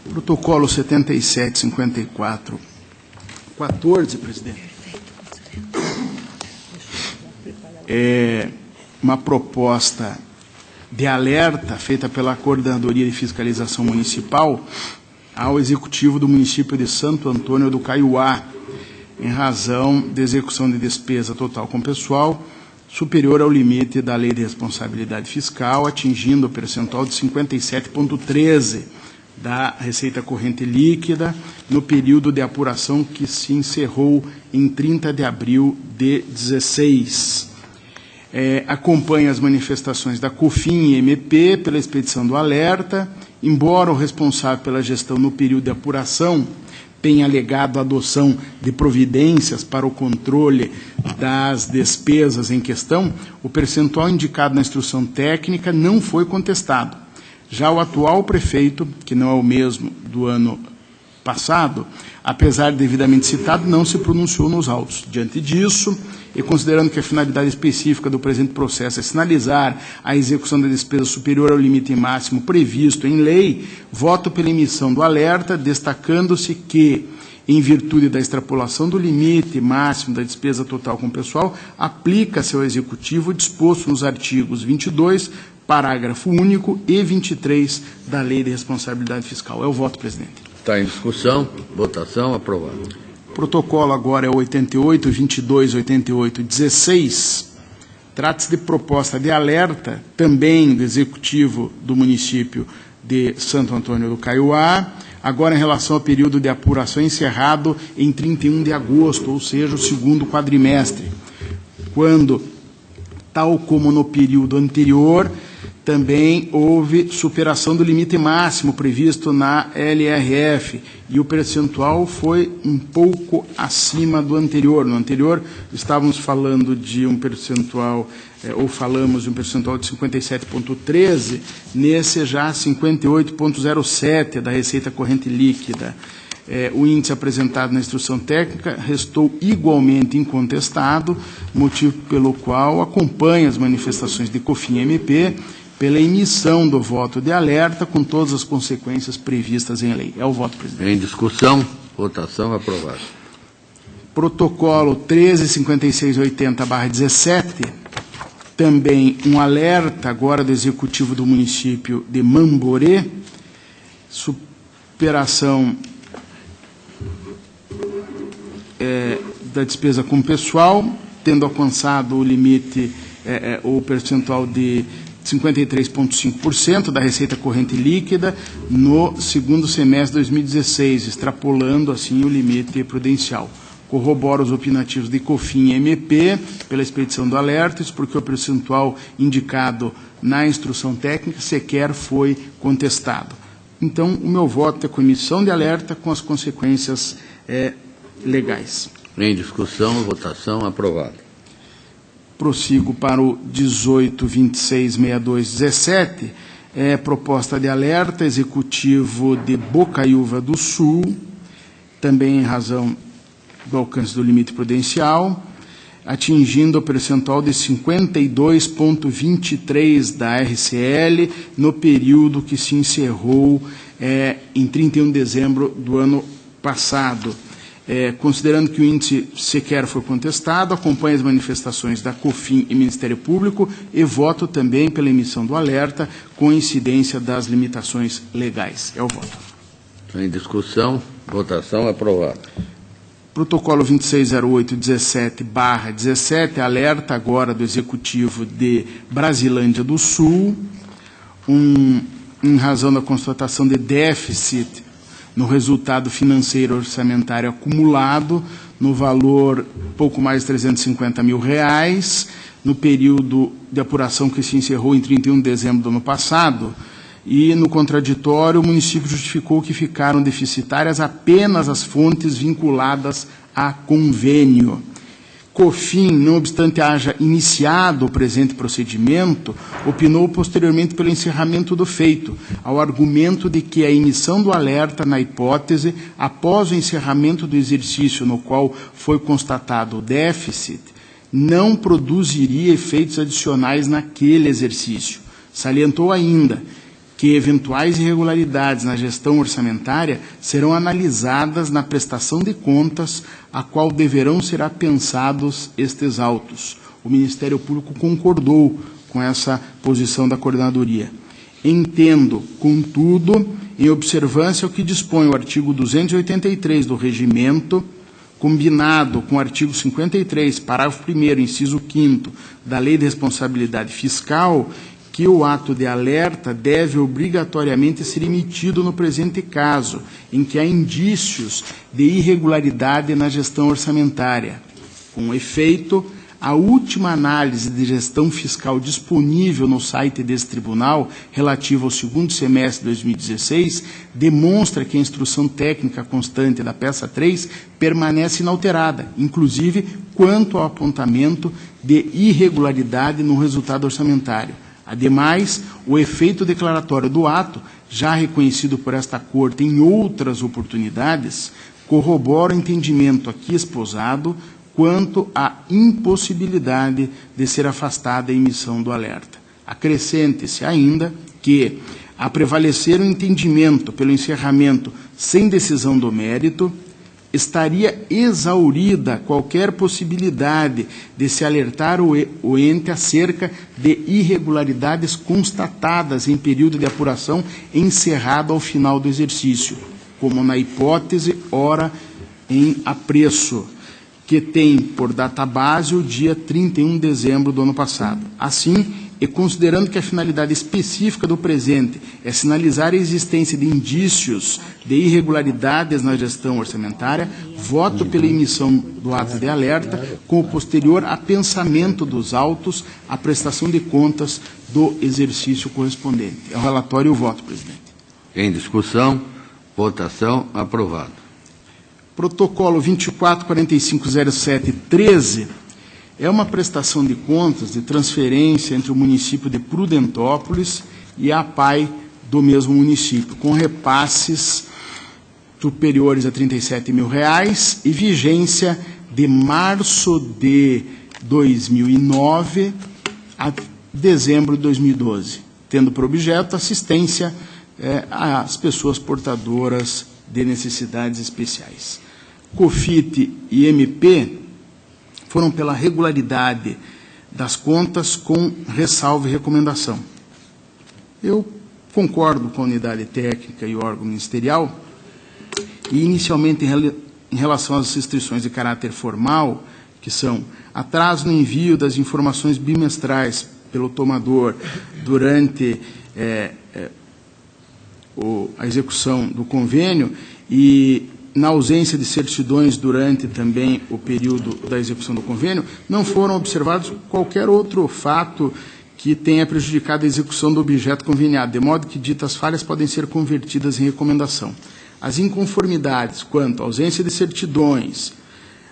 S2: Protocolo 7754, 14, presidente. É uma proposta de alerta feita pela Coordenadoria de Fiscalização Municipal ao Executivo do município de Santo Antônio do Caiuá, em razão de execução de despesa total com pessoal superior ao limite da Lei de Responsabilidade Fiscal, atingindo o percentual de 57,13% da receita corrente líquida no período de apuração que se encerrou em 30 de abril de 2016. Acompanha as manifestações da COFIN e MP pela expedição do alerta, embora o responsável pela gestão no período de apuração tem alegado a adoção de providências para o controle das despesas em questão, o percentual indicado na instrução técnica não foi contestado. Já o atual prefeito, que não é o mesmo do ano passado, apesar de devidamente citado, não se pronunciou nos autos. Diante disso, e considerando que a finalidade específica do presente processo é sinalizar a execução da despesa superior ao limite máximo previsto em lei, voto pela emissão do alerta, destacando-se que, em virtude da extrapolação do limite máximo da despesa total com pessoal, aplica-se ao Executivo o disposto nos artigos 22, parágrafo único e 23 da Lei de Responsabilidade Fiscal. É o voto, presidente.
S1: Está em discussão. Votação. Aprovado.
S2: O protocolo agora é o 88, 22, 88, 16. Trata-se de proposta de alerta, também do Executivo do município de Santo Antônio do Caiuá, agora em relação ao período de apuração encerrado em 31 de agosto, ou seja, o segundo quadrimestre, quando, tal como no período anterior, também houve superação do limite máximo previsto na LRF, e o percentual foi um pouco acima do anterior. No anterior, estávamos falando de um percentual, ou falamos de um percentual de 57,13, nesse já 58,07 da receita corrente líquida. O índice apresentado na instrução técnica restou igualmente incontestado, motivo pelo qual acompanha as manifestações de COFIN-MP pela emissão do voto de alerta com todas as consequências previstas em lei. É o voto, presidente.
S1: Em discussão. Votação. Aprovado.
S2: Protocolo 135680/17, também um alerta agora do Executivo do município de Mamborê, superação da despesa com pessoal, tendo alcançado o limite, o percentual de 53,5% da receita corrente líquida no segundo semestre de 2016, extrapolando assim o limite prudencial. Corrobora os opinativos de COFIN e MP pela expedição do alerta, isso porque o percentual indicado na instrução técnica sequer foi contestado. Então, o meu voto é com emissão de alerta com as consequências legais.
S1: Em discussão. Votação. Aprovado.
S2: Prossigo para o 18266217, proposta de alerta Executivo de Bocaiúva do Sul, também em razão do alcance do limite prudencial, atingindo o percentual de 52,23 da RCL no período que se encerrou em 31 de dezembro do ano passado. Considerando que o índice sequer foi contestado, acompanho as manifestações da COFIN e Ministério Público e voto também pela emissão do alerta com incidência das limitações legais. É o voto.
S1: Em discussão. Votação. Aprovado.
S2: Protocolo 260817/17, alerta agora do Executivo de Brasilândia do Sul, em razão da constatação de déficit no resultado financeiro orçamentário acumulado, no valor pouco mais de R$350 mil, no período de apuração que se encerrou em 31 de dezembro do ano passado, e no contraditório o município justificou que ficaram deficitárias apenas as fontes vinculadas a convênio. COFIN, não obstante haja iniciado o presente procedimento, opinou posteriormente pelo encerramento do feito, ao argumento de que a emissão do alerta, na hipótese, após o encerramento do exercício no qual foi constatado o déficit, não produziria efeitos adicionais naquele exercício. Salientou ainda que eventuais irregularidades na gestão orçamentária serão analisadas na prestação de contas, a qual deverão ser apensados estes autos. O Ministério Público concordou com essa posição da coordenadoria. Entendo, contudo, em observância ao que dispõe o artigo 283 do Regimento, combinado com o artigo 53, parágrafo 1º, inciso 5º, da Lei de Responsabilidade Fiscal, que o ato de alerta deve obrigatoriamente ser emitido no presente caso, em que há indícios de irregularidade na gestão orçamentária. Com efeito, A última análise de gestão fiscal disponível no site desse tribunal, relativa ao segundo semestre de 2016, demonstra que a instrução técnica constante da peça 3 permanece inalterada, inclusive quanto ao apontamento de irregularidade no resultado orçamentário. Ademais, o efeito declaratório do ato, já reconhecido por esta Corte em outras oportunidades, corrobora o entendimento aqui esposado quanto à impossibilidade de ser afastada a emissão do alerta. Acrescente-se ainda que, a prevalecer o entendimento pelo encerramento sem decisão do mérito, estaria exaurida qualquer possibilidade de se alertar o ente acerca de irregularidades constatadas em período de apuração encerrado ao final do exercício, como na hipótese ora em apreço, que tem por data base o dia 31 de dezembro do ano passado. Assim, e considerando que a finalidade específica do presente é sinalizar a existência de indícios de irregularidades na gestão orçamentária, voto pela emissão do ato de alerta, com o posterior apensamento dos autos à prestação de contas do exercício correspondente. É o relatório e o voto, presidente.
S1: Em discussão, votação, aprovado.
S2: Protocolo 24.4507.13 é uma prestação de contas de transferência entre o município de Prudentópolis e a APAI do mesmo município, com repasses superiores a R$ 37 mil e vigência de março de 2009 a dezembro de 2012, tendo por objeto assistência às pessoas portadoras de necessidades especiais. COFIT e MP foram pela regularidade das contas com ressalva e recomendação. Eu concordo com a unidade técnica e o órgão ministerial e, inicialmente, em relação às restrições de caráter formal, que são atraso no envio das informações bimestrais pelo tomador durante a execução do convênio e na ausência de certidões durante também o período da execução do convênio, não foram observados qualquer outro fato que tenha prejudicado a execução do objeto conveniado, de modo que ditas falhas podem ser convertidas em recomendação. As inconformidades quanto à ausência de certidões,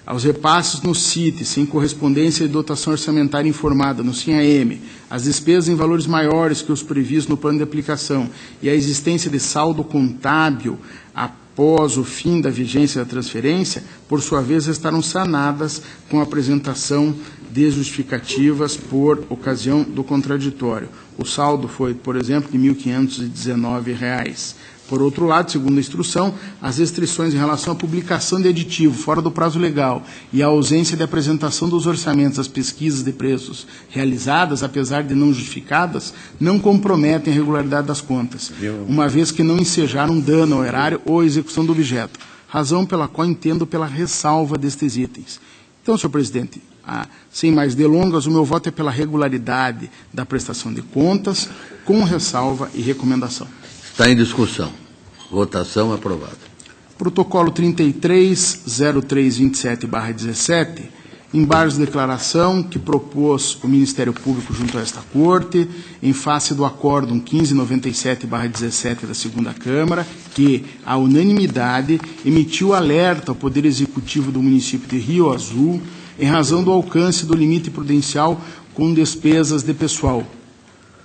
S2: aos repasses no CIT, sem correspondência e dotação orçamentária informada no SINAM, as despesas em valores maiores que os previstos no plano de aplicação e a existência de saldo contábil após o fim da vigência da transferência, por sua vez, estarão sanadas com a apresentação de justificativas por ocasião do contraditório. O saldo foi, por exemplo, de R$ 1.519. Por outro lado, segundo a instrução, as restrições em relação à publicação de aditivo fora do prazo legal e a ausência de apresentação dos orçamentos das pesquisas de preços realizadas, apesar de não justificadas, não comprometem a regularidade das contas, uma vez que não ensejaram dano ao erário ou à execução do objeto, razão pela qual entendo pela ressalva destes itens. Então, senhor presidente, sem mais delongas, o meu voto é pela regularidade da prestação de contas, com ressalva e recomendação.
S1: Está em discussão. Votação aprovada.
S2: Protocolo 33.0327/17, embargos de declaração que propôs o Ministério Público junto a esta Corte, em face do Acórdão 1597/17 da Segunda Câmara, que, à unanimidade, emitiu alerta ao Poder Executivo do município de Rio Azul, em razão do alcance do limite prudencial com despesas de pessoal.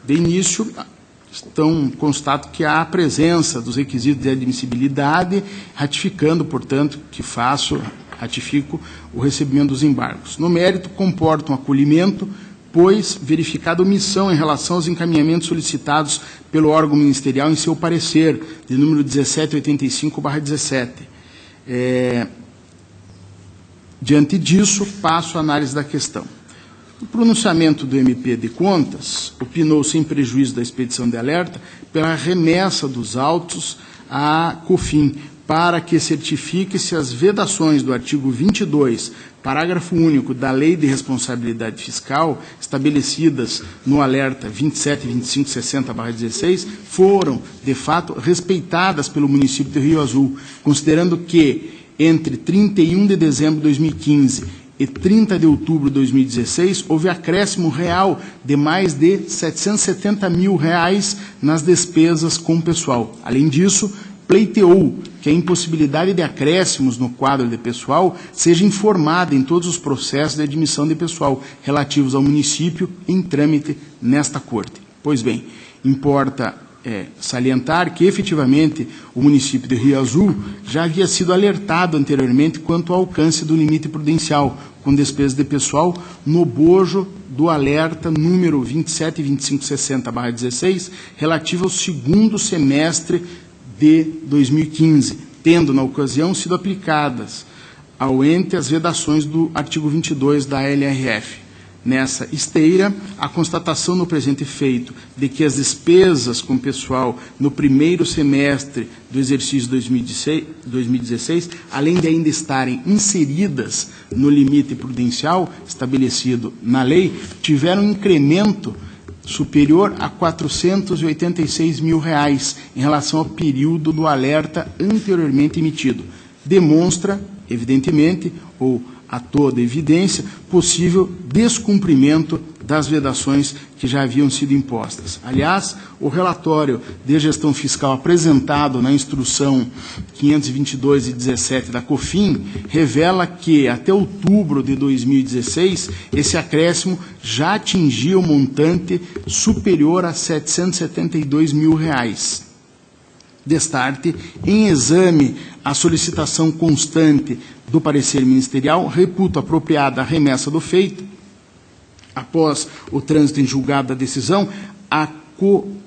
S2: De início, constato que há a presença dos requisitos de admissibilidade, ratificando, portanto, ratifico o recebimento dos embargos. No mérito, comporta um acolhimento, pois verificada omissão em relação aos encaminhamentos solicitados pelo órgão ministerial em seu parecer, de número 1785/17. Diante disso, passo à análise da questão. O pronunciamento do MP de Contas opinou, sem prejuízo da expedição de alerta, pela remessa dos autos à COFIN, para que certifique se as vedações do artigo 22, parágrafo único da Lei de Responsabilidade Fiscal, estabelecidas no alerta 27 e 2560/16, foram, de fato, respeitadas pelo município de Rio Azul, considerando que, entre 31 de dezembro de 2015 e 30 de outubro de 2016, houve acréscimo real de mais de R$ 770 mil nas despesas com pessoal. Além disso, pleiteou que a impossibilidade de acréscimos no quadro de pessoal seja informada em todos os processos de admissão de pessoal relativos ao município em trâmite nesta Corte. Pois bem, importa salientar que, efetivamente, o município de Rio Azul já havia sido alertado anteriormente quanto ao alcance do limite prudencial com despesas de pessoal no bojo do alerta número 272560/16, relativo ao segundo semestre de 2015, tendo, na ocasião, sido aplicadas ao ente as vedações do artigo 22 da LRF. Nessa esteira, a constatação no presente feito de que as despesas com pessoal no primeiro semestre do exercício 2016, além de ainda estarem inseridas no limite prudencial estabelecido na lei, tiveram um incremento superior a R$ 486 mil em relação ao período do alerta anteriormente emitido. Demonstra, evidentemente, ou a toda evidência, possível descumprimento das vedações que já haviam sido impostas. Aliás, o relatório de gestão fiscal apresentado na instrução 522 de 17 da COFIN revela que, até outubro de 2016, esse acréscimo já atingia um montante superior a R$ 772 mil. Destarte, em exame à solicitação constante do parecer ministerial, reputo apropriada a remessa do feito, após o trânsito em julgado da decisão, à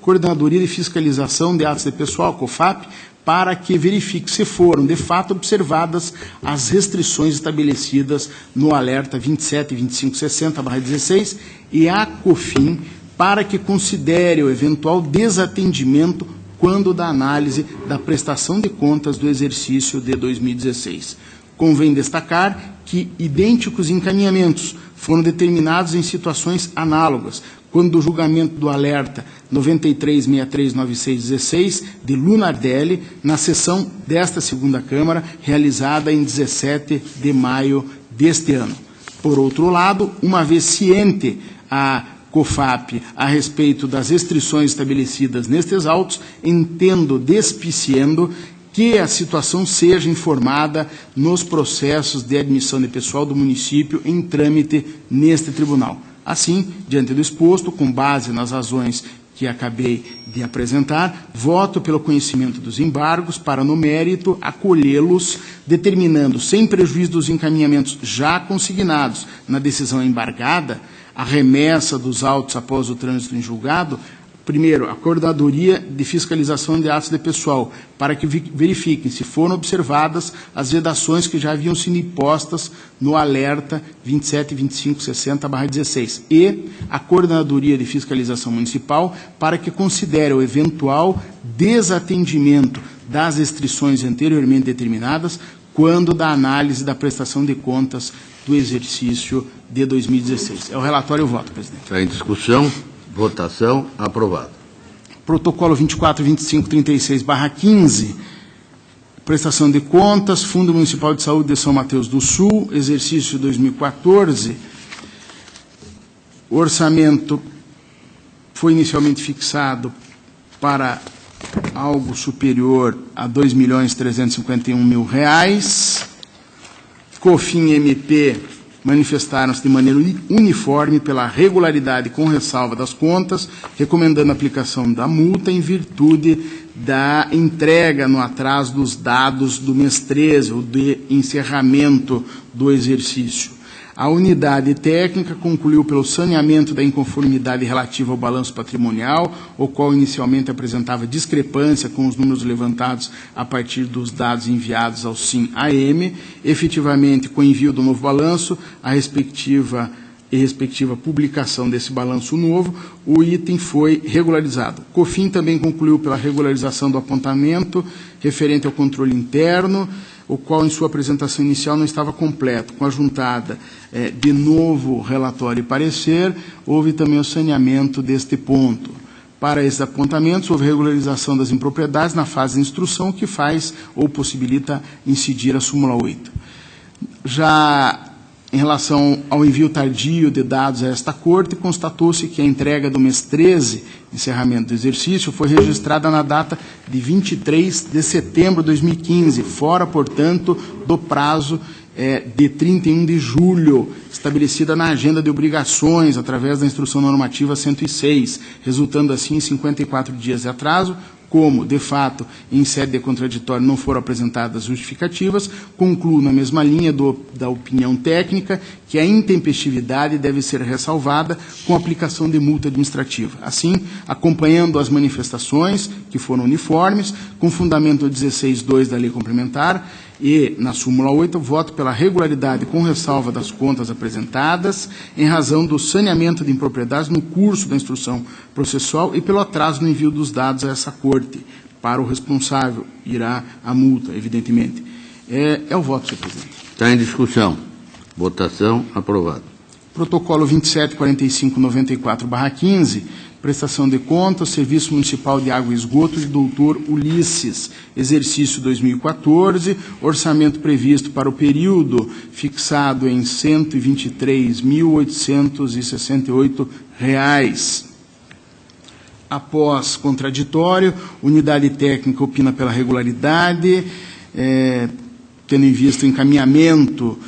S2: Coordenadoria de Fiscalização de Atos de Pessoal, COFAP, para que verifique se foram, de fato, observadas as restrições estabelecidas no alerta 272560/16 e à COFIN, para que considere o eventual desatendimento quando da análise da prestação de contas do exercício de 2016. Convém destacar que idênticos encaminhamentos foram determinados em situações análogas, quando do julgamento do alerta 93639616 de Lunardelli, na sessão desta segunda Câmara, realizada em 17 de maio deste ano. Por outro lado, uma vez ciente a COFAP a respeito das restrições estabelecidas nestes autos, entendo despiciendo que a situação seja informada nos processos de admissão de pessoal do município em trâmite neste tribunal. Assim, diante do exposto, com base nas razões que acabei de apresentar, voto pelo conhecimento dos embargos para, no mérito, acolhê-los, determinando, sem prejuízo dos encaminhamentos já consignados na decisão embargada, a remessa dos autos após o trânsito em julgado. Primeiro, a Coordenadoria de Fiscalização de Atos de Pessoal, para que verifiquem se foram observadas as vedações que já haviam sido impostas no alerta 272560/16. E a Coordenadoria de Fiscalização Municipal, para que considere o eventual desatendimento das restrições anteriormente determinadas, quando da análise da prestação de contas do exercício de 2016. É o relatório e o voto, presidente.
S1: Está em discussão. Votação. Aprovado.
S2: Protocolo 24.2536/15, prestação de contas, Fundo Municipal de Saúde de São Mateus do Sul, exercício 2014. O orçamento foi inicialmente fixado para algo superior a R$ 2.351.000. COFIN e MP manifestaram-se de maneira uniforme pela regularidade com ressalva das contas, recomendando a aplicação da multa em virtude da entrega no atraso dos dados do mês 13, ou de encerramento do exercício. A unidade técnica concluiu pelo saneamento da inconformidade relativa ao balanço patrimonial, o qual inicialmente apresentava discrepância com os números levantados a partir dos dados enviados ao SIM-AM. Efetivamente, com o envio do novo balanço, a respectiva publicação desse balanço novo, o item foi regularizado. COFIN também concluiu pela regularização do apontamento referente ao controle interno, o qual, em sua apresentação inicial, não estava completo. Com a juntada de novo relatório e parecer, houve também o saneamento deste ponto. Para esses apontamentos, houve regularização das impropriedades na fase de instrução, que faz ou possibilita incidir a súmula 8. Já Em relação ao envio tardio de dados a esta Corte, constatou-se que a entrega do mês 13, encerramento do exercício, foi registrada na data de 23 de setembro de 2015, fora, portanto, do prazo de 31 de julho, estabelecida na agenda de obrigações, através da Instrução Normativa 106, resultando assim em 54 dias de atraso. Como, de fato, em sede de contraditório não foram apresentadas justificativas, concluo na mesma linha da opinião técnica que a intempestividade deve ser ressalvada com aplicação de multa administrativa. Assim, acompanhando as manifestações, que foram uniformes, com fundamento 16.2 da Lei Complementar, e, na súmula 8, voto pela regularidade com ressalva das contas apresentadas, em razão do saneamento de impropriedades no curso da instrução processual e pelo atraso no envio dos dados a essa Corte. Para o responsável, irá a multa, evidentemente. É o voto, senhor presidente.
S1: Está em discussão. Votação aprovado.
S2: Protocolo 274594/15, prestação de contas, Serviço Municipal de Água e Esgoto de Doutor Ulisses, exercício 2014, orçamento previsto para o período fixado em R$ 123.868. Após contraditório, unidade técnica opina pela regularidade, tendo em vista o encaminhamento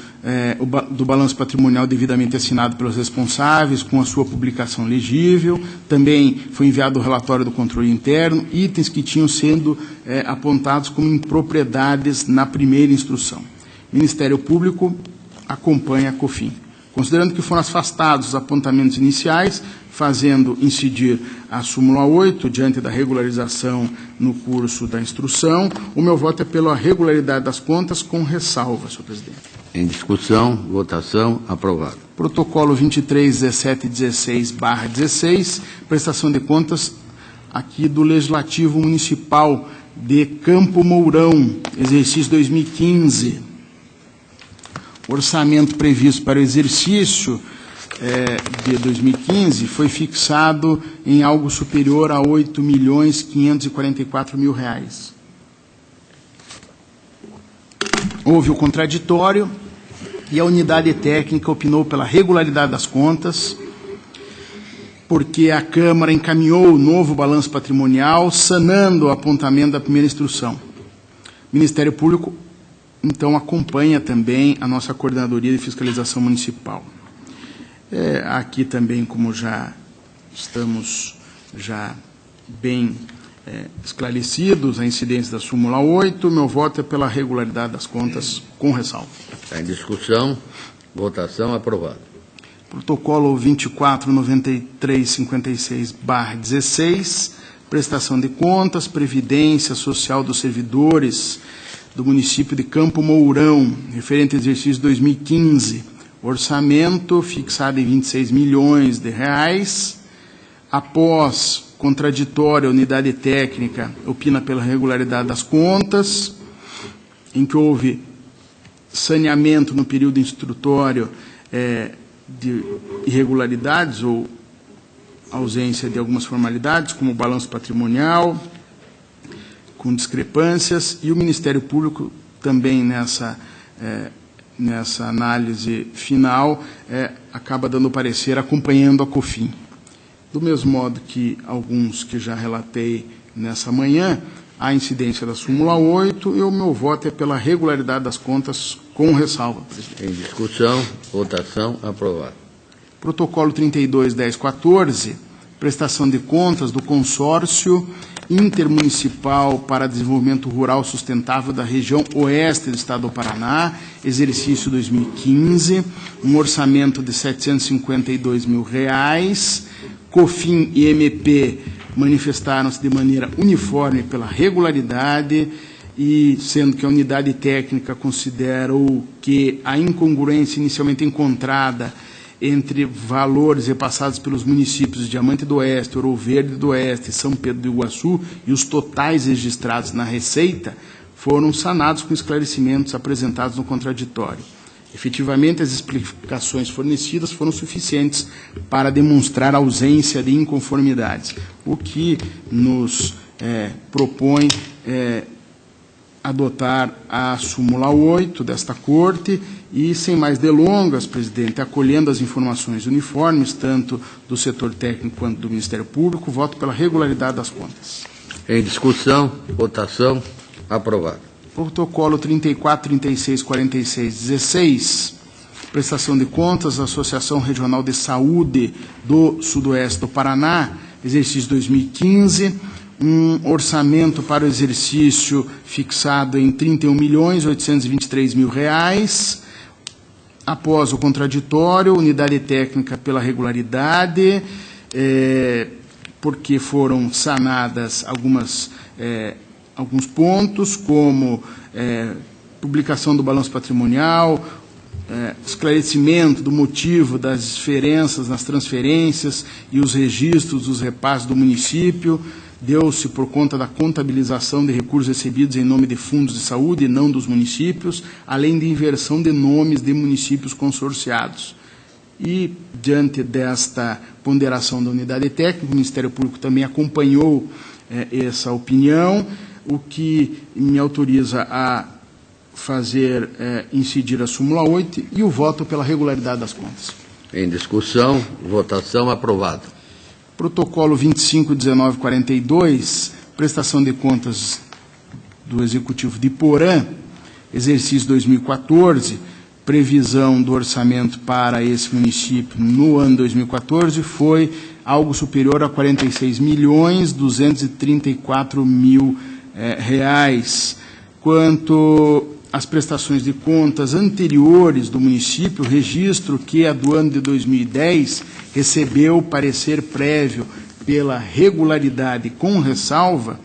S2: do balanço patrimonial devidamente assinado pelos responsáveis, com a sua publicação legível. Também foi enviado o relatório do controle interno, itens que tinham sendo apontados como impropriedades na primeira instrução. Ministério Público acompanha a COFIN. Considerando que foram afastados os apontamentos iniciais, fazendo incidir a súmula 8, diante da regularização no curso da instrução, o meu voto é pela regularidade das contas, com ressalva, senhor presidente.
S1: Em discussão, votação aprovado.
S2: Protocolo 23.1716/16, prestação de contas aqui do Legislativo Municipal de Campo Mourão, exercício 2015. Orçamento previsto para o exercício de 2015 foi fixado em algo superior a R$ 8.544.000. Houve o contraditório e a unidade técnica opinou pela regularidade das contas, porque a Câmara encaminhou o novo balanço patrimonial, sanando o apontamento da primeira instrução. O Ministério Público, então, acompanha também a nossa Coordenadoria de Fiscalização Municipal. Aqui também, como já estamos bem esclarecidos, a incidência da súmula 8, meu voto é pela regularidade das contas, com ressalva.
S1: Está em discussão, votação aprovada.
S2: Protocolo 24.9356/16, prestação de contas, previdência social dos servidores do município de Campo Mourão, referente ao exercício 2015, orçamento fixado em R$ 26 milhões. Após contraditório, a unidade técnica opina pela regularidade das contas, em que houve saneamento no período instrutório de irregularidades ou ausência de algumas formalidades, como o balanço patrimonial, com discrepâncias, e o Ministério Público também nessa análise final acaba dando parecer acompanhando a COFIN. Do mesmo modo que alguns que já relatei nessa manhã, a incidência da súmula 8, e o meu voto é pela regularidade das contas, com ressalva, presidente.
S1: Em discussão, votação aprovada.
S2: Protocolo 32.1014, prestação de contas do consórcio intermunicipal para desenvolvimento rural sustentável da região oeste do estado do Paraná, exercício 2015, um orçamento de R$ 752 mil. COFIN e MP manifestaram-se de maneira uniforme pela regularidade, e sendo que a unidade técnica considerou que a incongruência inicialmente encontrada entre valores repassados pelos municípios de Diamante do Oeste, Ouro Verde do Oeste e São Pedro do Iguaçu e os totais registrados na Receita foram sanados com esclarecimentos apresentados no contraditório. Efetivamente, as explicações fornecidas foram suficientes para demonstrar a ausência de inconformidades, o que nos propõe adotar a súmula 8 desta Corte e, sem mais delongas, presidente, acolhendo as informações uniformes, tanto do setor técnico quanto do Ministério Público, voto pela regularidade das contas.
S1: Em discussão, votação, aprovado.
S2: Protocolo 34, 36, 46, 16, prestação de contas, Associação Regional de Saúde do Sudoeste do Paraná, exercício 2015, orçamento para o exercício fixado em R$ 31.823.000. Após o contraditório, unidade técnica pela regularidade, porque foram sanadas alguns pontos, como publicação do balanço patrimonial, esclarecimento do motivo das diferenças nas transferências e os registros dos repasses do município, deu-se por conta da contabilização de recursos recebidos em nome de fundos de saúde e não dos municípios, além de inversão de nomes de municípios consorciados. E, diante desta ponderação da unidade técnica, o Ministério Público também acompanhou essa opinião, o que me autoriza a fazer incidir a súmula 8 e o voto pela regularidade das contas.
S1: Em discussão, votação, aprovado.
S2: Protocolo 25.19.42, prestação de contas do Executivo de Porã, exercício 2014, previsão do orçamento para esse município no ano 2014 foi algo superior a R$ 46.234.000. Quanto às prestações de contas anteriores do município, registro que a do ano de 2010 recebeu parecer prévio pela regularidade com ressalva,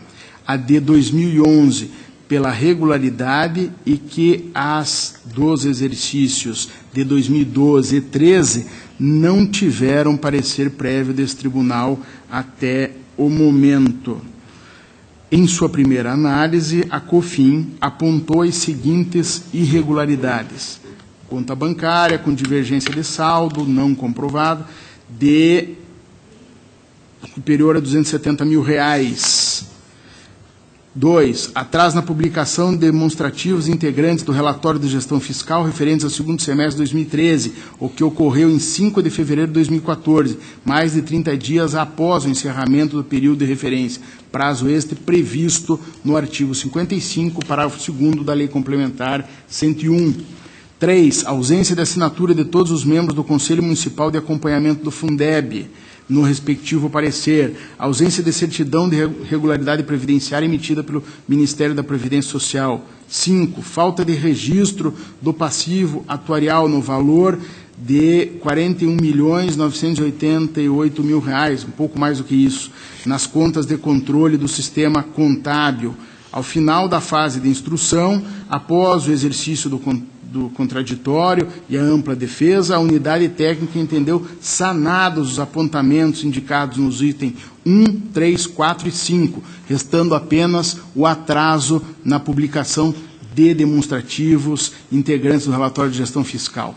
S2: a de 2011 pela regularidade e que as dos exercícios de 2012 e 2013 não tiveram parecer prévio desse tribunal até o momento. Em sua primeira análise, a COFIN apontou as seguintes irregularidades: conta bancária com divergência de saldo não comprovado de superior a R$ 270.000. 2. Atraso na publicação de demonstrativos integrantes do relatório de gestão fiscal referentes ao segundo semestre de 2013, o que ocorreu em 5 de fevereiro de 2014, mais de 30 dias após o encerramento do período de referência, prazo este previsto no artigo 55, parágrafo 2º da Lei Complementar 101. 3. Ausência de assinatura de todos os membros do Conselho Municipal de Acompanhamento do Fundeb, no respectivo parecer, ausência de certidão de regularidade previdenciária emitida pelo Ministério da Previdência Social. 5. Falta de registro do passivo atuarial no valor de R$ 41.988.000, um pouco mais do que isso, nas contas de controle do sistema contábil. Ao final da fase de instrução, após o exercício do contraditório e a ampla defesa, a unidade técnica entendeu sanados os apontamentos indicados nos itens 1, 3, 4 e 5, restando apenas o atraso na publicação de demonstrativos integrantes do relatório de gestão fiscal.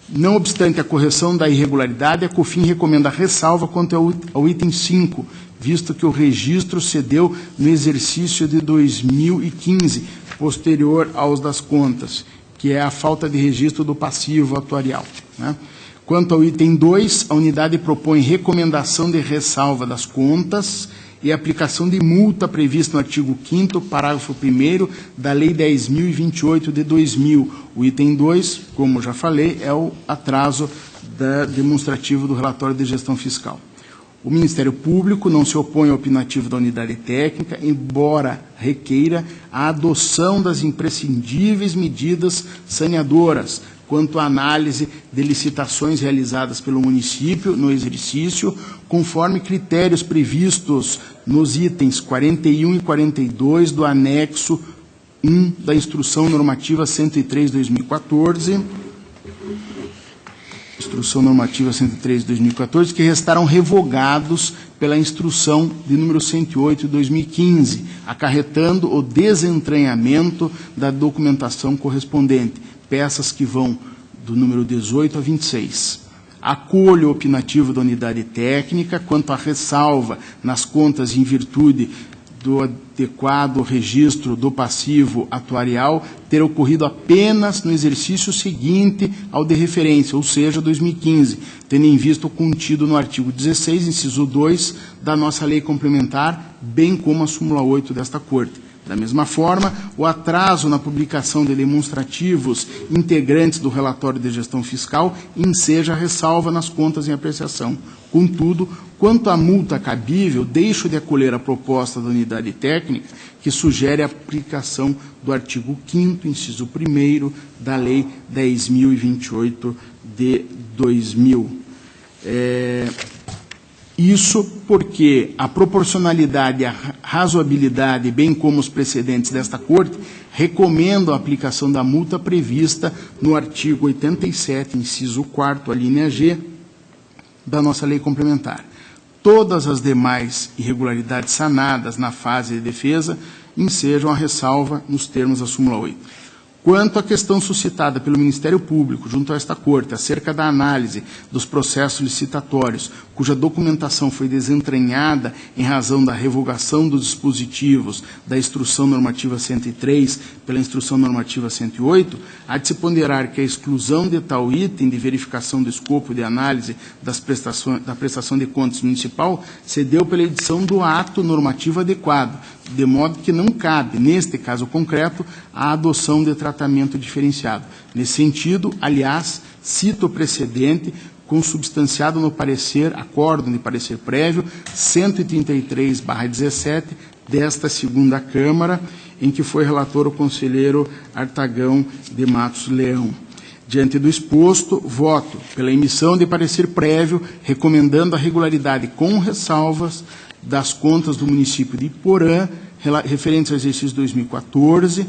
S2: Não obstante a correção da irregularidade, a COFIN recomenda a ressalva quanto ao item 5, visto que o registro cedeu no exercício de 2015, posterior aos das contas, que é a falta de registro do passivo atuarial, né? Quanto ao item 2, a unidade propõe recomendação de ressalva das contas e aplicação de multa prevista no artigo 5º, parágrafo 1º da Lei 10.028 de 2000. O item 2, como já falei, é o atraso demonstrativo do relatório de gestão fiscal. O Ministério Público não se opõe ao opinativo da unidade técnica, embora requeira a adoção das imprescindíveis medidas saneadoras quanto à análise de licitações realizadas pelo município no exercício, conforme critérios previstos nos itens 41 e 42 do anexo 1 da Instrução Normativa 103/2014, Instrução Normativa 103 de 2014, que restaram revogados pela Instrução de número 108 de 2015, acarretando o desentranhamento da documentação correspondente, peças que vão do número 18 a 26. Acolho o opinativo da unidade técnica quanto à ressalva nas contas em virtude do adequado registro do passivo atuarial ter ocorrido apenas no exercício seguinte ao de referência, ou seja, 2015, tendo em vista o contido no artigo 16, inciso 2, da nossa lei complementar, bem como a súmula 8 desta Corte. Da mesma forma, o atraso na publicação de demonstrativos integrantes do relatório de gestão fiscal enseja ressalva nas contas em apreciação. Contudo, quanto à multa cabível, deixo de acolher a proposta da unidade técnica que sugere a aplicação do artigo 5º, inciso 1º, da Lei 10.028 de 2000. Isso porque a proporcionalidade e a razoabilidade, bem como os precedentes desta Corte, recomendam a aplicação da multa prevista no artigo 87, inciso 4º, a linha G, da nossa lei complementar. Todas as demais irregularidades sanadas na fase de defesa ensejam a ressalva nos termos da súmula 8. Quanto à questão suscitada pelo Ministério Público junto a esta Corte acerca da análise dos processos licitatórios, cuja documentação foi desentranhada em razão da revogação dos dispositivos da Instrução Normativa 103 pela Instrução Normativa 108, há de se ponderar que a exclusão de tal item de verificação do escopo de análise da prestação de contas municipal se deu pela edição do ato normativo adequado, de modo que não cabe, neste caso concreto, a adoção de tratamento diferenciado. Nesse sentido, aliás, cito o precedente consubstanciado no parecer, acórdão de parecer prévio, 133/17 desta segunda Câmara, em que foi relator o conselheiro Artagão de Matos Leão. Diante do exposto, voto pela emissão de parecer prévio, recomendando a regularidade com ressalvas das contas do município de Iporã, referentes ao exercício 2014,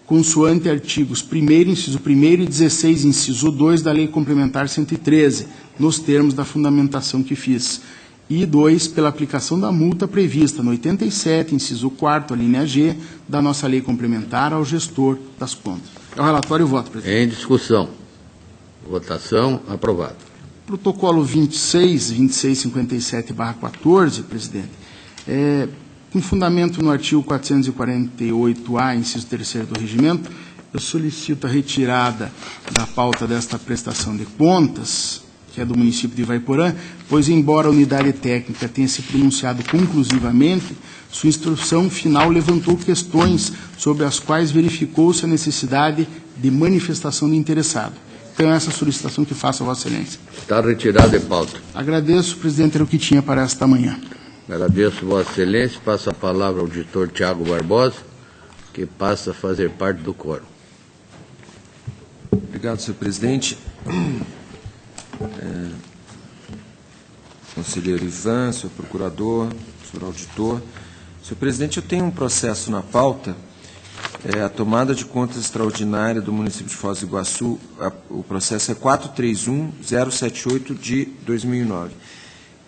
S2: consoante artigos 1º, inciso 1º e 16, inciso 2 da Lei Complementar 113, nos termos da fundamentação que fiz. E 2, pela aplicação da multa prevista no 87, inciso 4º, a linha G, da nossa Lei Complementar ao gestor das contas. É o relatório e o voto, presidente.
S1: Em discussão. Votação. Aprovado.
S2: Protocolo 2657/14, presidente, com fundamento no artigo 448-A, inciso 3º do regimento, eu solicito a retirada da pauta desta prestação de contas, que é do município de Ivaiporã, pois, embora a unidade técnica tenha se pronunciado conclusivamente, sua instrução final levantou questões sobre as quais verificou-se a necessidade de manifestação do interessado. Então, essa solicitação que faço a Vossa Excelência.
S1: Está retirado de pauta.
S2: Agradeço, presidente, era o que tinha para esta manhã.
S1: Agradeço, Vossa Excelência. Passo a palavra ao auditor Tiago Barbosa, que passa a fazer parte do quórum.
S4: Obrigado, senhor presidente. Conselheiro Ivan, senhor procurador, senhor auditor. Senhor presidente, eu tenho um processo na pauta, a tomada de contas extraordinária do município de Foz do Iguaçu, o processo é 431078 de 2009.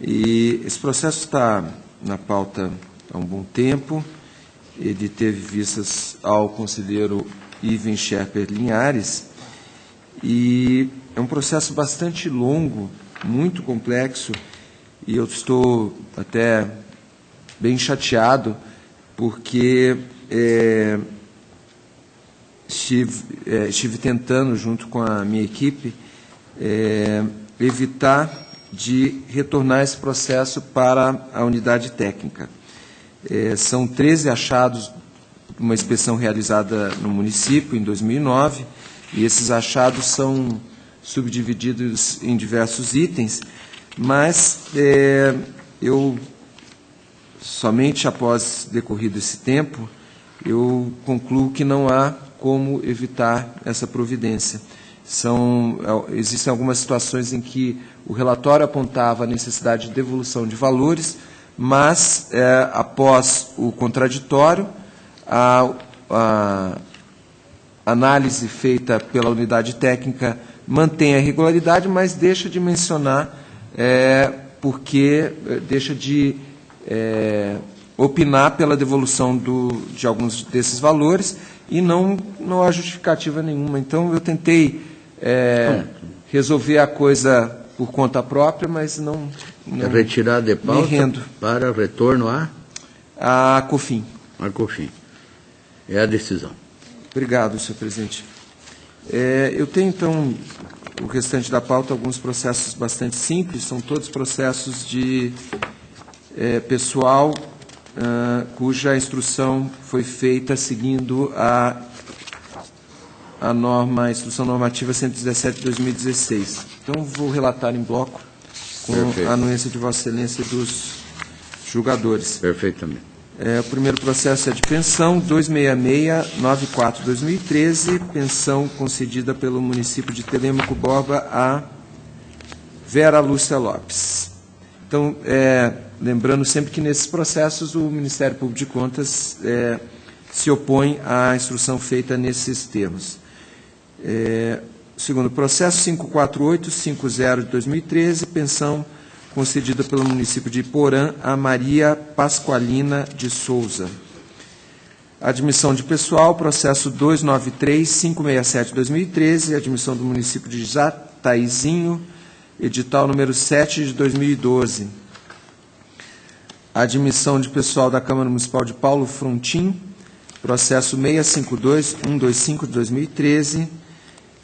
S4: E esse processo está na pauta há um bom tempo, ele teve vistas ao conselheiro Ivan Scherper Linhares, e é um processo bastante longo, muito complexo, e eu estou até bem chateado, porque estive tentando, junto com a minha equipe, evitar de retornar esse processo para a unidade técnica. São 13 achados de uma inspeção realizada no município em 2009, e esses achados são subdivididos em diversos itens, mas eu, somente após decorrido esse tempo, eu concluo que não há como evitar essa providência. Existem algumas situações em que o relatório apontava a necessidade de devolução de valores, mas, após o contraditório, a análise feita pela unidade técnica mantém a irregularidade, mas deixa de mencionar, porque deixa de opinar pela devolução de alguns desses valores, e não há justificativa nenhuma. Então, eu tentei resolver a coisa por conta própria, mas não
S1: retirar de pauta
S4: me rendo.
S1: Para retorno a?
S4: à COFIN.
S1: A COFIN. É a decisão.
S4: Obrigado, senhor presidente. Eu tenho, então, o restante da pauta, alguns processos bastante simples, são todos processos de pessoal cuja instrução foi feita seguindo a instrução normativa 117 de 2016. Então, vou relatar em bloco com
S1: Perfeito.
S4: a anuência de Vossa Excelência e dos julgadores.
S1: Perfeitamente.
S4: O primeiro processo é de pensão 26694-2013, pensão concedida pelo município de Telêmaco Borba a Vera Lúcia Lopes. Então, lembrando sempre que nesses processos o Ministério Público de Contas se opõe à instrução feita nesses termos. Segundo processo, 54850 de 2013, pensão concedida pelo município de Iporã a Maria Pasqualina de Souza. Admissão de pessoal, processo 293567 de 2013, admissão do município de Jataizinho, edital número 7 de 2012. Admissão de pessoal da Câmara Municipal de Paulo Frontin, processo 652125 de 2013,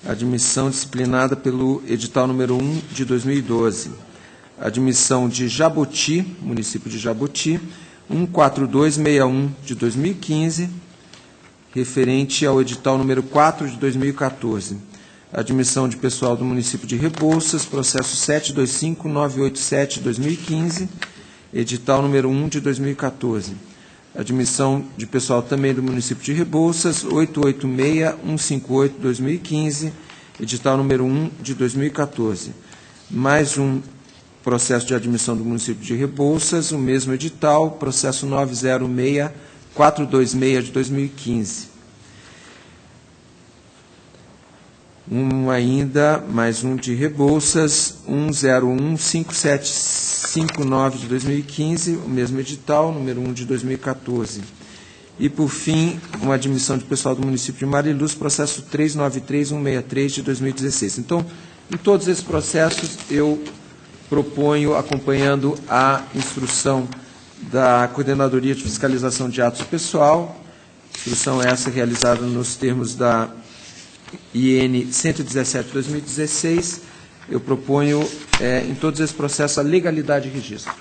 S4: admissão disciplinada pelo edital número 1 de 2012. Admissão de Jabuti, município de Jabuti, 14261 de 2015, referente ao edital número 4 de 2014. Admissão de pessoal do município de Rebouças, processo 725987 de 2015, edital número 1 de 2014. Admissão de pessoal também do município de Rebouças, 886158 de 2015, edital número 1 de 2014. Mais um processo de admissão do município de Rebouças, o mesmo edital, processo 906426 de 2015. Mais um de Rebouças, 1015759 de 2015, o mesmo edital, número 1 de 2014. E, por fim, uma admissão de pessoal do município de Mariluz, processo 393163 de 2016. Então, em todos esses processos, eu proponho, acompanhando a instrução da Coordenadoria de Fiscalização de Atos Pessoal, instrução essa realizada nos termos da IN 117 de 2016, eu proponho, em todos esses processos, a legalidade de registro.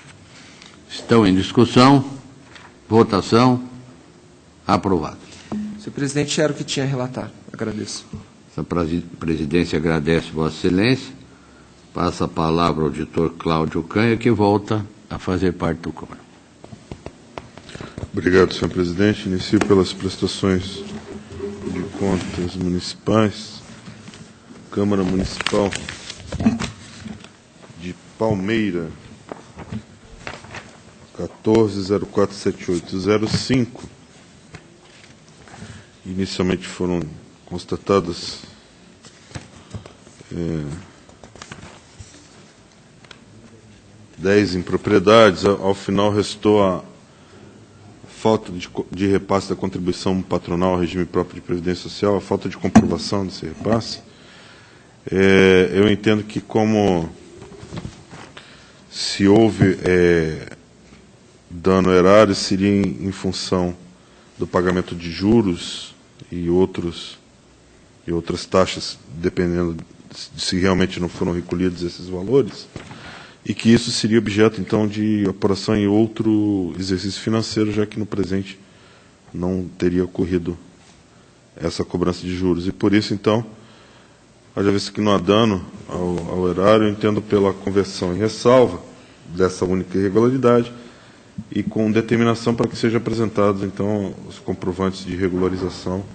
S1: Estão em discussão. Votação. Aprovado.
S4: Senhor presidente, era o que tinha a relatar. Agradeço.
S1: A presidência agradece Vossa Excelência. Passa a palavra ao auditor Cláudio Canha, que volta a fazer parte do quórum.
S3: Obrigado, senhor presidente. Inicio pelas prestações de contas municipais. Câmara Municipal de Palmeira, 14047805. Inicialmente foram constatadas 10 impropriedades. Ao final restou a falta de repasse da contribuição patronal ao regime próprio de previdência social, a falta de comprovação desse repasse. Eu entendo que, como se houve dano erário, seria em função do pagamento de juros e outras taxas, dependendo de se realmente não foram recolhidos esses valores, e que isso seria objeto, então, de apuração em outro exercício financeiro, já que no presente não teria ocorrido essa cobrança de juros. E por isso, então, haja vista que não há dano ao erário, eu entendo pela conversão em ressalva dessa única irregularidade e com determinação para que sejam apresentados, então, os comprovantes de regularização,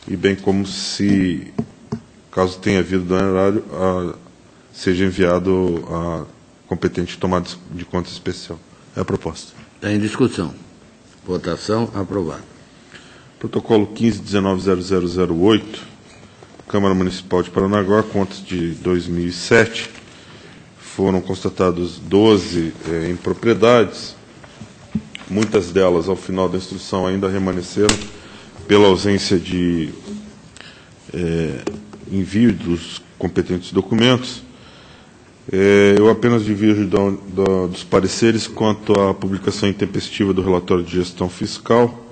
S3: e bem como se, caso tenha havido dano erário, seja enviado a competente tomada de conta especial. É a proposta.
S1: Está em discussão. Votação. Aprovado.
S3: Protocolo 15.19.0008, Câmara Municipal de Paranaguá, contas de 2007. Foram constatados 12 impropriedades. Muitas delas, ao final da instrução, ainda remanesceram pela ausência de envio dos competentes documentos. Eu apenas divirjo dos pareceres quanto à publicação intempestiva do relatório de gestão fiscal,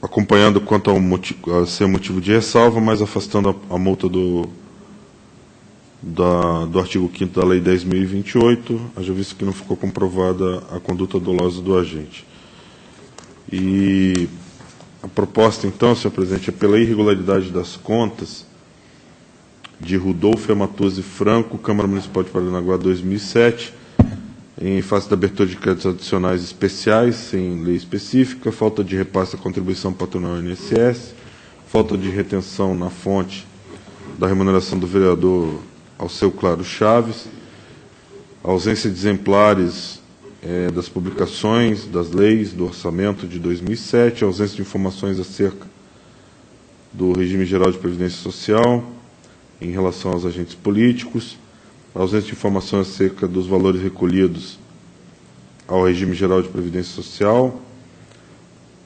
S3: acompanhando quanto a ser motivo de ressalva, mas afastando a multa do artigo 5º da Lei 10.028, haja visto que não ficou comprovada a conduta dolosa do agente. E a proposta, então, senhor presidente, é pela irregularidade das contas de Rudolfo Amatuzzi Franco, Câmara Municipal de Paranaguá, 2007, em face da abertura de créditos adicionais especiais, sem lei específica, falta de repasse da contribuição patronal ao INSS, falta de retenção na fonte da remuneração do vereador Alceu Claro Chaves, ausência de exemplares das publicações, das leis, do orçamento de 2007, ausência de informações acerca do regime geral de previdência social em relação aos agentes políticos, ausência de informação acerca dos valores recolhidos ao regime geral de previdência social,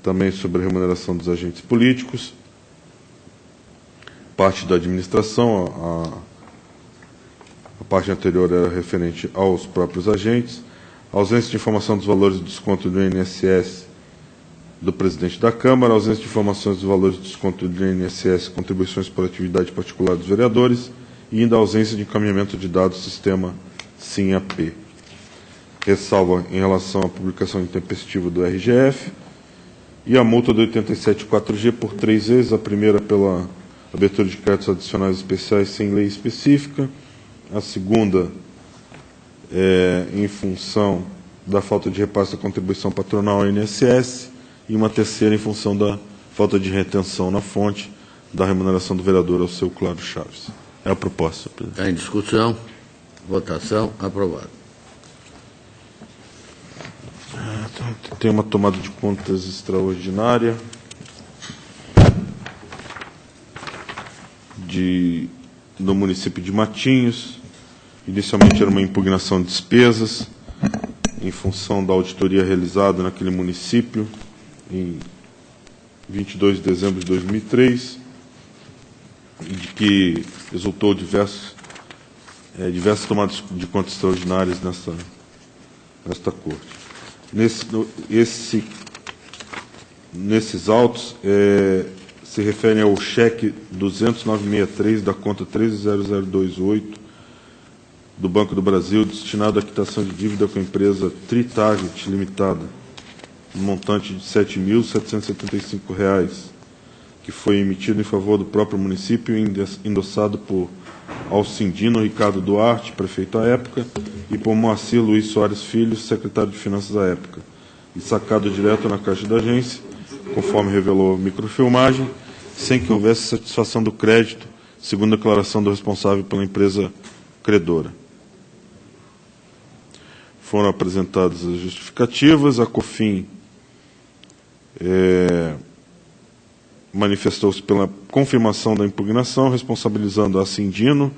S3: também sobre a remuneração dos agentes políticos, parte da administração, a parte anterior era referente aos próprios agentes, ausência de informação dos valores de desconto do INSS do presidente da Câmara, ausência de informações dos valores de desconto do INSS, contribuições por atividade particular dos vereadores, e ainda a ausência de encaminhamento de dados do sistema SIM-AP. Ressalva em relação à publicação intempestiva do RGF e a multa do 87.4G por 3 vezes, a primeira pela abertura de créditos adicionais especiais sem lei específica, a segunda em função da falta de repasse da contribuição patronal ao INSS, e uma terceira em função da falta de retenção na fonte da remuneração do vereador Alceu Claro Chaves. É a proposta, senhor presidente.
S1: Está em discussão. Votação. Aprovado.
S3: Tem uma tomada de contas extraordinária no município de Matinhos. Inicialmente era uma impugnação de despesas em função da auditoria realizada naquele município em 22 de dezembro de 2003, e de que resultou diversas tomadas de contas extraordinárias nesta corte. Nesses autos se referem ao cheque 20963 da conta 130028 do Banco do Brasil, destinado à quitação de dívida com a empresa Tritarget Limitada, um montante de R$ 7.775, que foi emitido em favor do próprio município e endossado por Alcindino Ricardo Duarte, prefeito à época, e por Moacir Luiz Soares Filho, secretário de Finanças à época, e sacado direto na caixa da agência, conforme revelou a microfilmagem, sem que houvesse satisfação do crédito, segundo a declaração do responsável pela empresa credora. Foram apresentadas as justificativas, a COFIN manifestou-se pela confirmação da impugnação, responsabilizando a Cindino,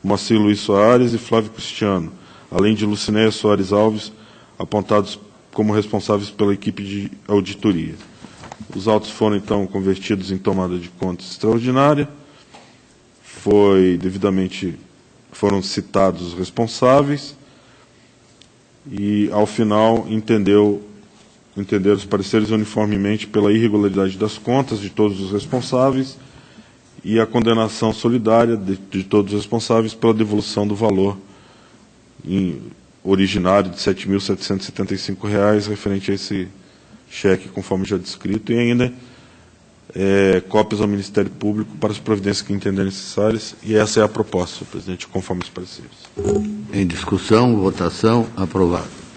S3: Moacir Luiz Soares e Flávio Cristiano, além de Lucinéia Soares Alves, apontados como responsáveis pela equipe de auditoria. Os autos foram, então, convertidos em tomada de contas extraordinária, foram citados os responsáveis, e, ao final, entenderam os pareceres uniformemente pela irregularidade das contas de todos os responsáveis e a condenação solidária de todos os responsáveis pela devolução do valor originário de R$ 7.775 referente a esse cheque, conforme já descrito, e ainda cópias ao Ministério Público para as providências que entenderem necessárias, e essa é a proposta, senhor presidente, conforme os pareceres.
S1: Em discussão, votação, aprovado.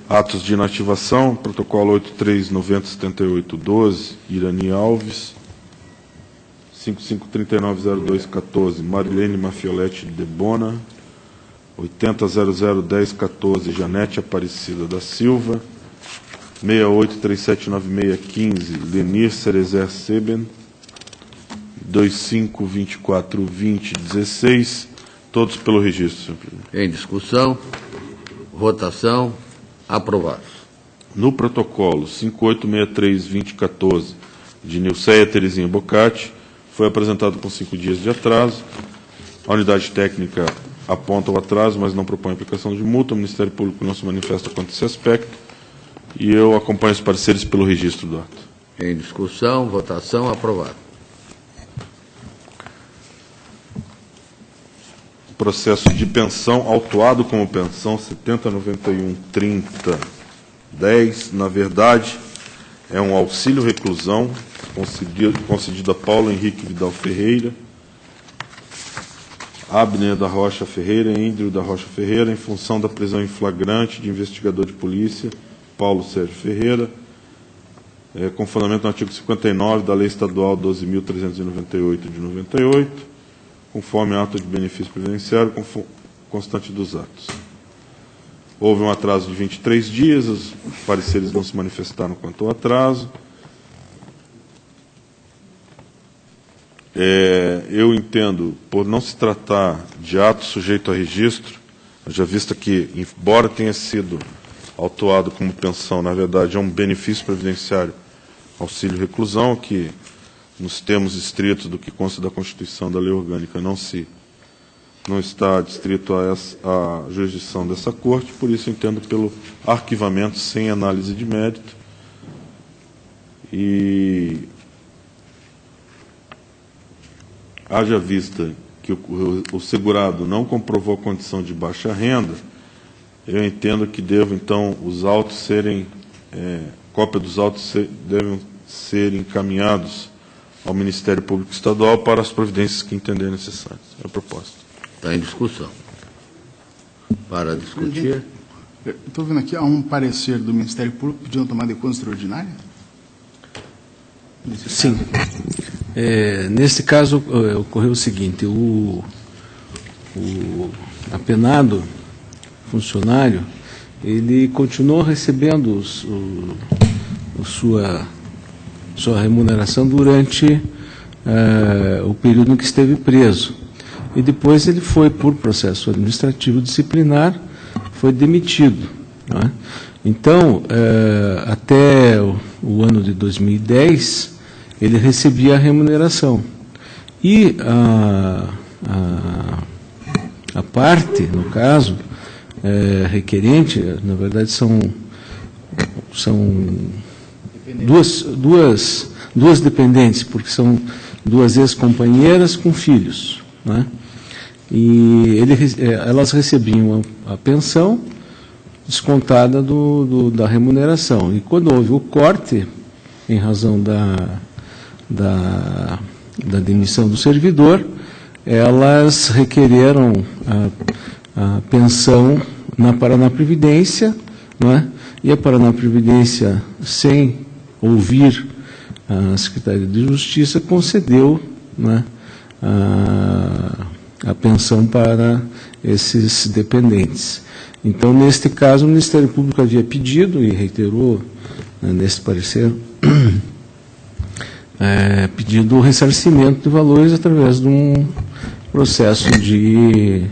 S3: Atos de inativação, protocolo 83907812, Irani Alves, 55390214, Marilene Mafioletti de Bona, 80001014, Janete Aparecida da Silva, 68379615, Lenir Cerezer Seben, 25242016, todos pelo registro, senhor presidente.
S1: Em discussão, votação, aprovado.
S3: No protocolo 58632014, de Nilceia Terezinha Bocati, foi apresentado com 5 dias de atraso, A unidade técnica aponta o atraso, mas não propõe aplicação de multa. O Ministério Público não se manifesta quanto a esse aspecto. E eu acompanho os pareceres pelo registro do ato.
S1: Em discussão, votação, aprovado.
S3: Processo de pensão, autuado como pensão 70913010, na verdade, é um auxílio reclusão concedido a Paulo Henrique Vidal Ferreira, Abner da Rocha Ferreira e Índrio da Rocha Ferreira, em função da prisão em flagrante de investigador de polícia, Paulo Sérgio Ferreira, com fundamento no artigo 59 da Lei Estadual 12.398 de 98, conforme ato de benefício previdenciário constante dos atos. Houve um atraso de 23 dias, os pareceres não se manifestaram quanto ao atraso. Eu entendo, por não se tratar de ato sujeito a registro, já vista que, embora tenha sido autuado como pensão, na verdade é um benefício previdenciário, auxílio reclusão, que nos termos estritos do que consta da Constituição, da Lei Orgânica, não está distrito à jurisdição dessa Corte, por isso entendo pelo arquivamento sem análise de mérito. E haja vista que o segurado não comprovou condição de baixa renda, eu entendo que devo, então, os autos serem, cópia dos autos devem ser encaminhados ao Ministério Público Estadual para as providências que entender necessárias. É a proposta.
S1: Está em discussão. Para discutir.
S2: Estou vendo aqui, há um parecer do Ministério Público pedindo tomada de conta extraordinária?
S5: Sim. Nesse caso, ocorreu o seguinte, o apenado funcionário, ele continuou recebendo sua remuneração durante o período em que esteve preso. E depois ele foi, por processo administrativo disciplinar, foi demitido. Não é? Então, até o ano de 2010, ele recebia a remuneração. E a parte, no caso, requerente, na verdade são duas dependentes, porque são duas ex-companheiras com filhos, né? E elas recebiam a pensão descontada da remuneração. E quando houve o corte, em razão da demissão do servidor, elas requereram a pensão na Paraná Previdência, não é? E a Paraná Previdência, sem ouvir a Secretaria de Justiça, concedeu, né, a pensão para esses dependentes. Então, neste caso, o Ministério Público havia pedido, e reiterou, né, nesse parecer, pedido o ressarcimento de valores através de um processo de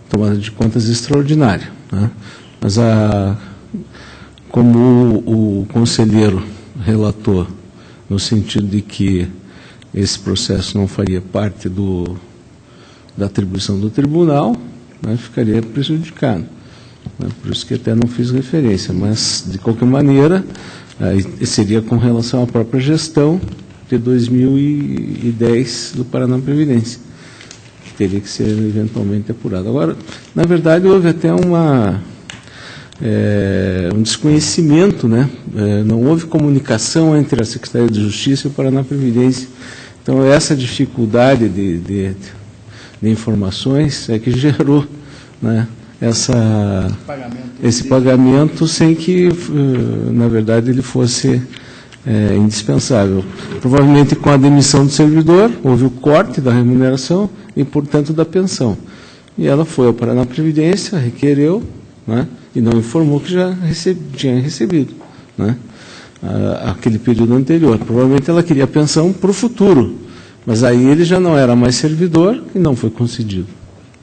S5: tomada de contas extraordinária, né? Mas, como o conselheiro relatou, no sentido de que esse processo não faria parte da atribuição do tribunal, né, ficaria prejudicado. Né? Por isso que até não fiz referência, mas, de qualquer maneira, seria com relação à própria gestão de 2010 do Paraná Previdência, que teria que ser eventualmente apurado. Agora, na verdade, houve até um desconhecimento, né? Não houve comunicação entre a Secretaria de Justiça e o Paraná Previdência. Então, essa dificuldade de informações é que gerou, né, esse pagamento sem que, na verdade, ele fosse indispensável. Provavelmente, com a demissão do servidor, houve o corte da remuneração e, portanto, da pensão. E ela foi ao Paraná Previdência, requereu, né, e não informou que já tinha recebido, né, aquele período anterior. Provavelmente ela queria pensão para o futuro, mas aí ele já não era mais servidor e não foi concedido,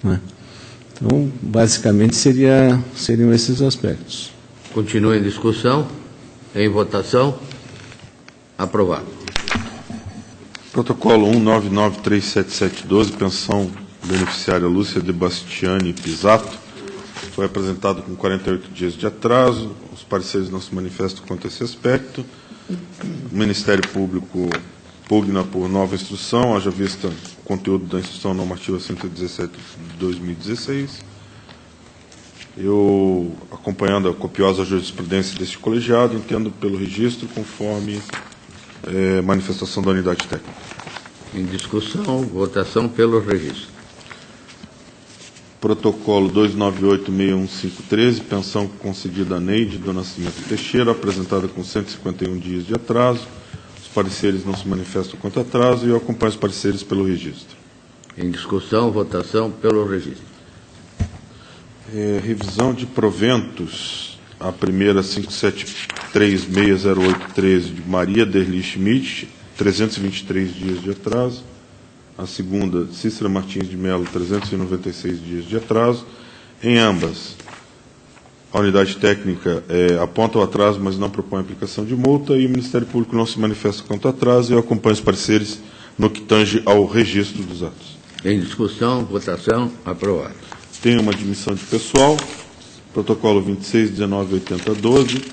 S5: né. Então, basicamente, seriam esses aspectos.
S1: Continua em discussão. Em votação. Aprovado.
S3: Protocolo 1993772, pensão beneficiária Lúcia de Bastiani Pisato, foi apresentado com 48 dias de atraso. Os pareceres não se manifestam quanto a esse aspecto. O Ministério Público pugna por nova instrução, haja vista o conteúdo da instrução normativa 117 de 2016. Eu, acompanhando a copiosa jurisprudência deste colegiado, entendo pelo registro conforme manifestação da unidade técnica.
S1: Em discussão, votação pelo registro.
S3: Protocolo 298-61513, pensão concedida a Neide do Nascimento Teixeira, apresentada com 151 dias de atraso. Os pareceres não se manifestam quanto a atraso e eu acompanho os pareceres pelo registro.
S1: Em discussão, votação pelo registro.
S3: Revisão de proventos. A primeira, 573-60813, de Maria Derli Schmidt, 323 dias de atraso. A segunda, Cícera Martins de Mello, 396 dias de atraso. Em ambas, a unidade técnica aponta o atraso, mas não propõe aplicação de multa, e o Ministério Público não se manifesta quanto ao atraso, e eu acompanho os pareceres no que tange ao registro dos atos.
S1: Em discussão, votação, aprovado.
S3: Tem uma admissão de pessoal, protocolo 26.19.80.12,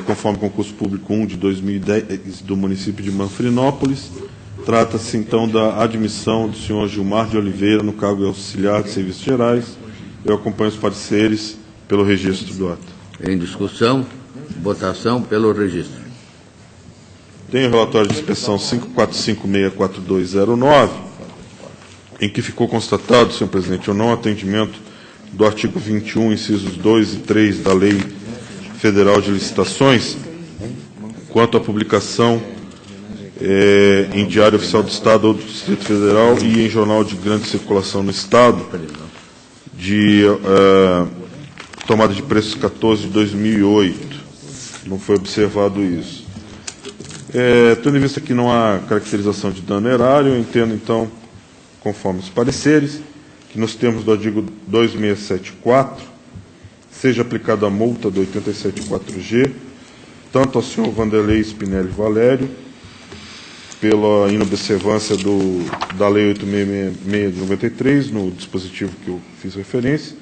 S3: conforme concurso público 1 de 2010 do município de Manfrinópolis. Trata-se, então, da admissão do senhor Gilmar de Oliveira no cargo de auxiliar de serviços gerais. Eu acompanho os pareceres pelo registro do ato.
S1: Em discussão, votação pelo registro.
S3: Tem o relatório de inspeção 545.64209, em que ficou constatado, senhor presidente, o não atendimento do artigo 21, incisos 2 e 3 da Lei Federal de Licitações, quanto à publicação em Diário Oficial do Estado ou do Distrito Federal e em jornal de grande circulação no Estado, de tomada de preços 14 de 2008. Não foi observado isso. Tendo em vista que não há caracterização de dano erário, eu entendo, então, conforme os pareceres, que nos termos do artigo 2674, seja aplicada a multa do 87.4G, tanto ao senhor Vanderlei Spinelli Valério, pela inobservância da Lei 866 de 93, no dispositivo que eu fiz referência,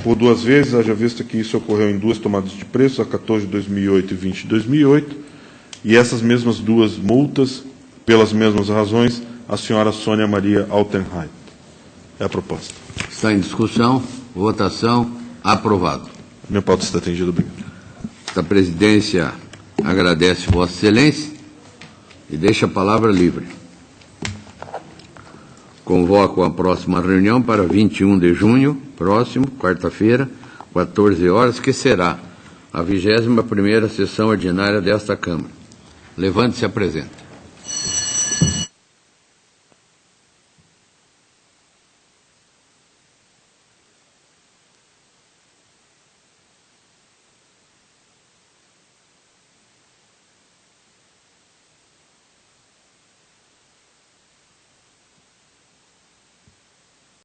S3: por duas vezes, haja vista que isso ocorreu em duas tomadas de preço, a 14 de 2008 e 20 de 2008, e essas mesmas duas multas, pelas mesmas razões, a senhora Sônia Maria Altenheim. É a proposta.
S1: Está em discussão, votação, aprovado.
S3: Minha pauta está atendida, obrigado.
S1: A presidência agradece Vossa Excelência e deixa a palavra livre. Convoco a próxima reunião para 21 de junho, próximo, quarta-feira, 14 horas, que será a 21ª sessão ordinária desta Câmara. Levante-se e apresente.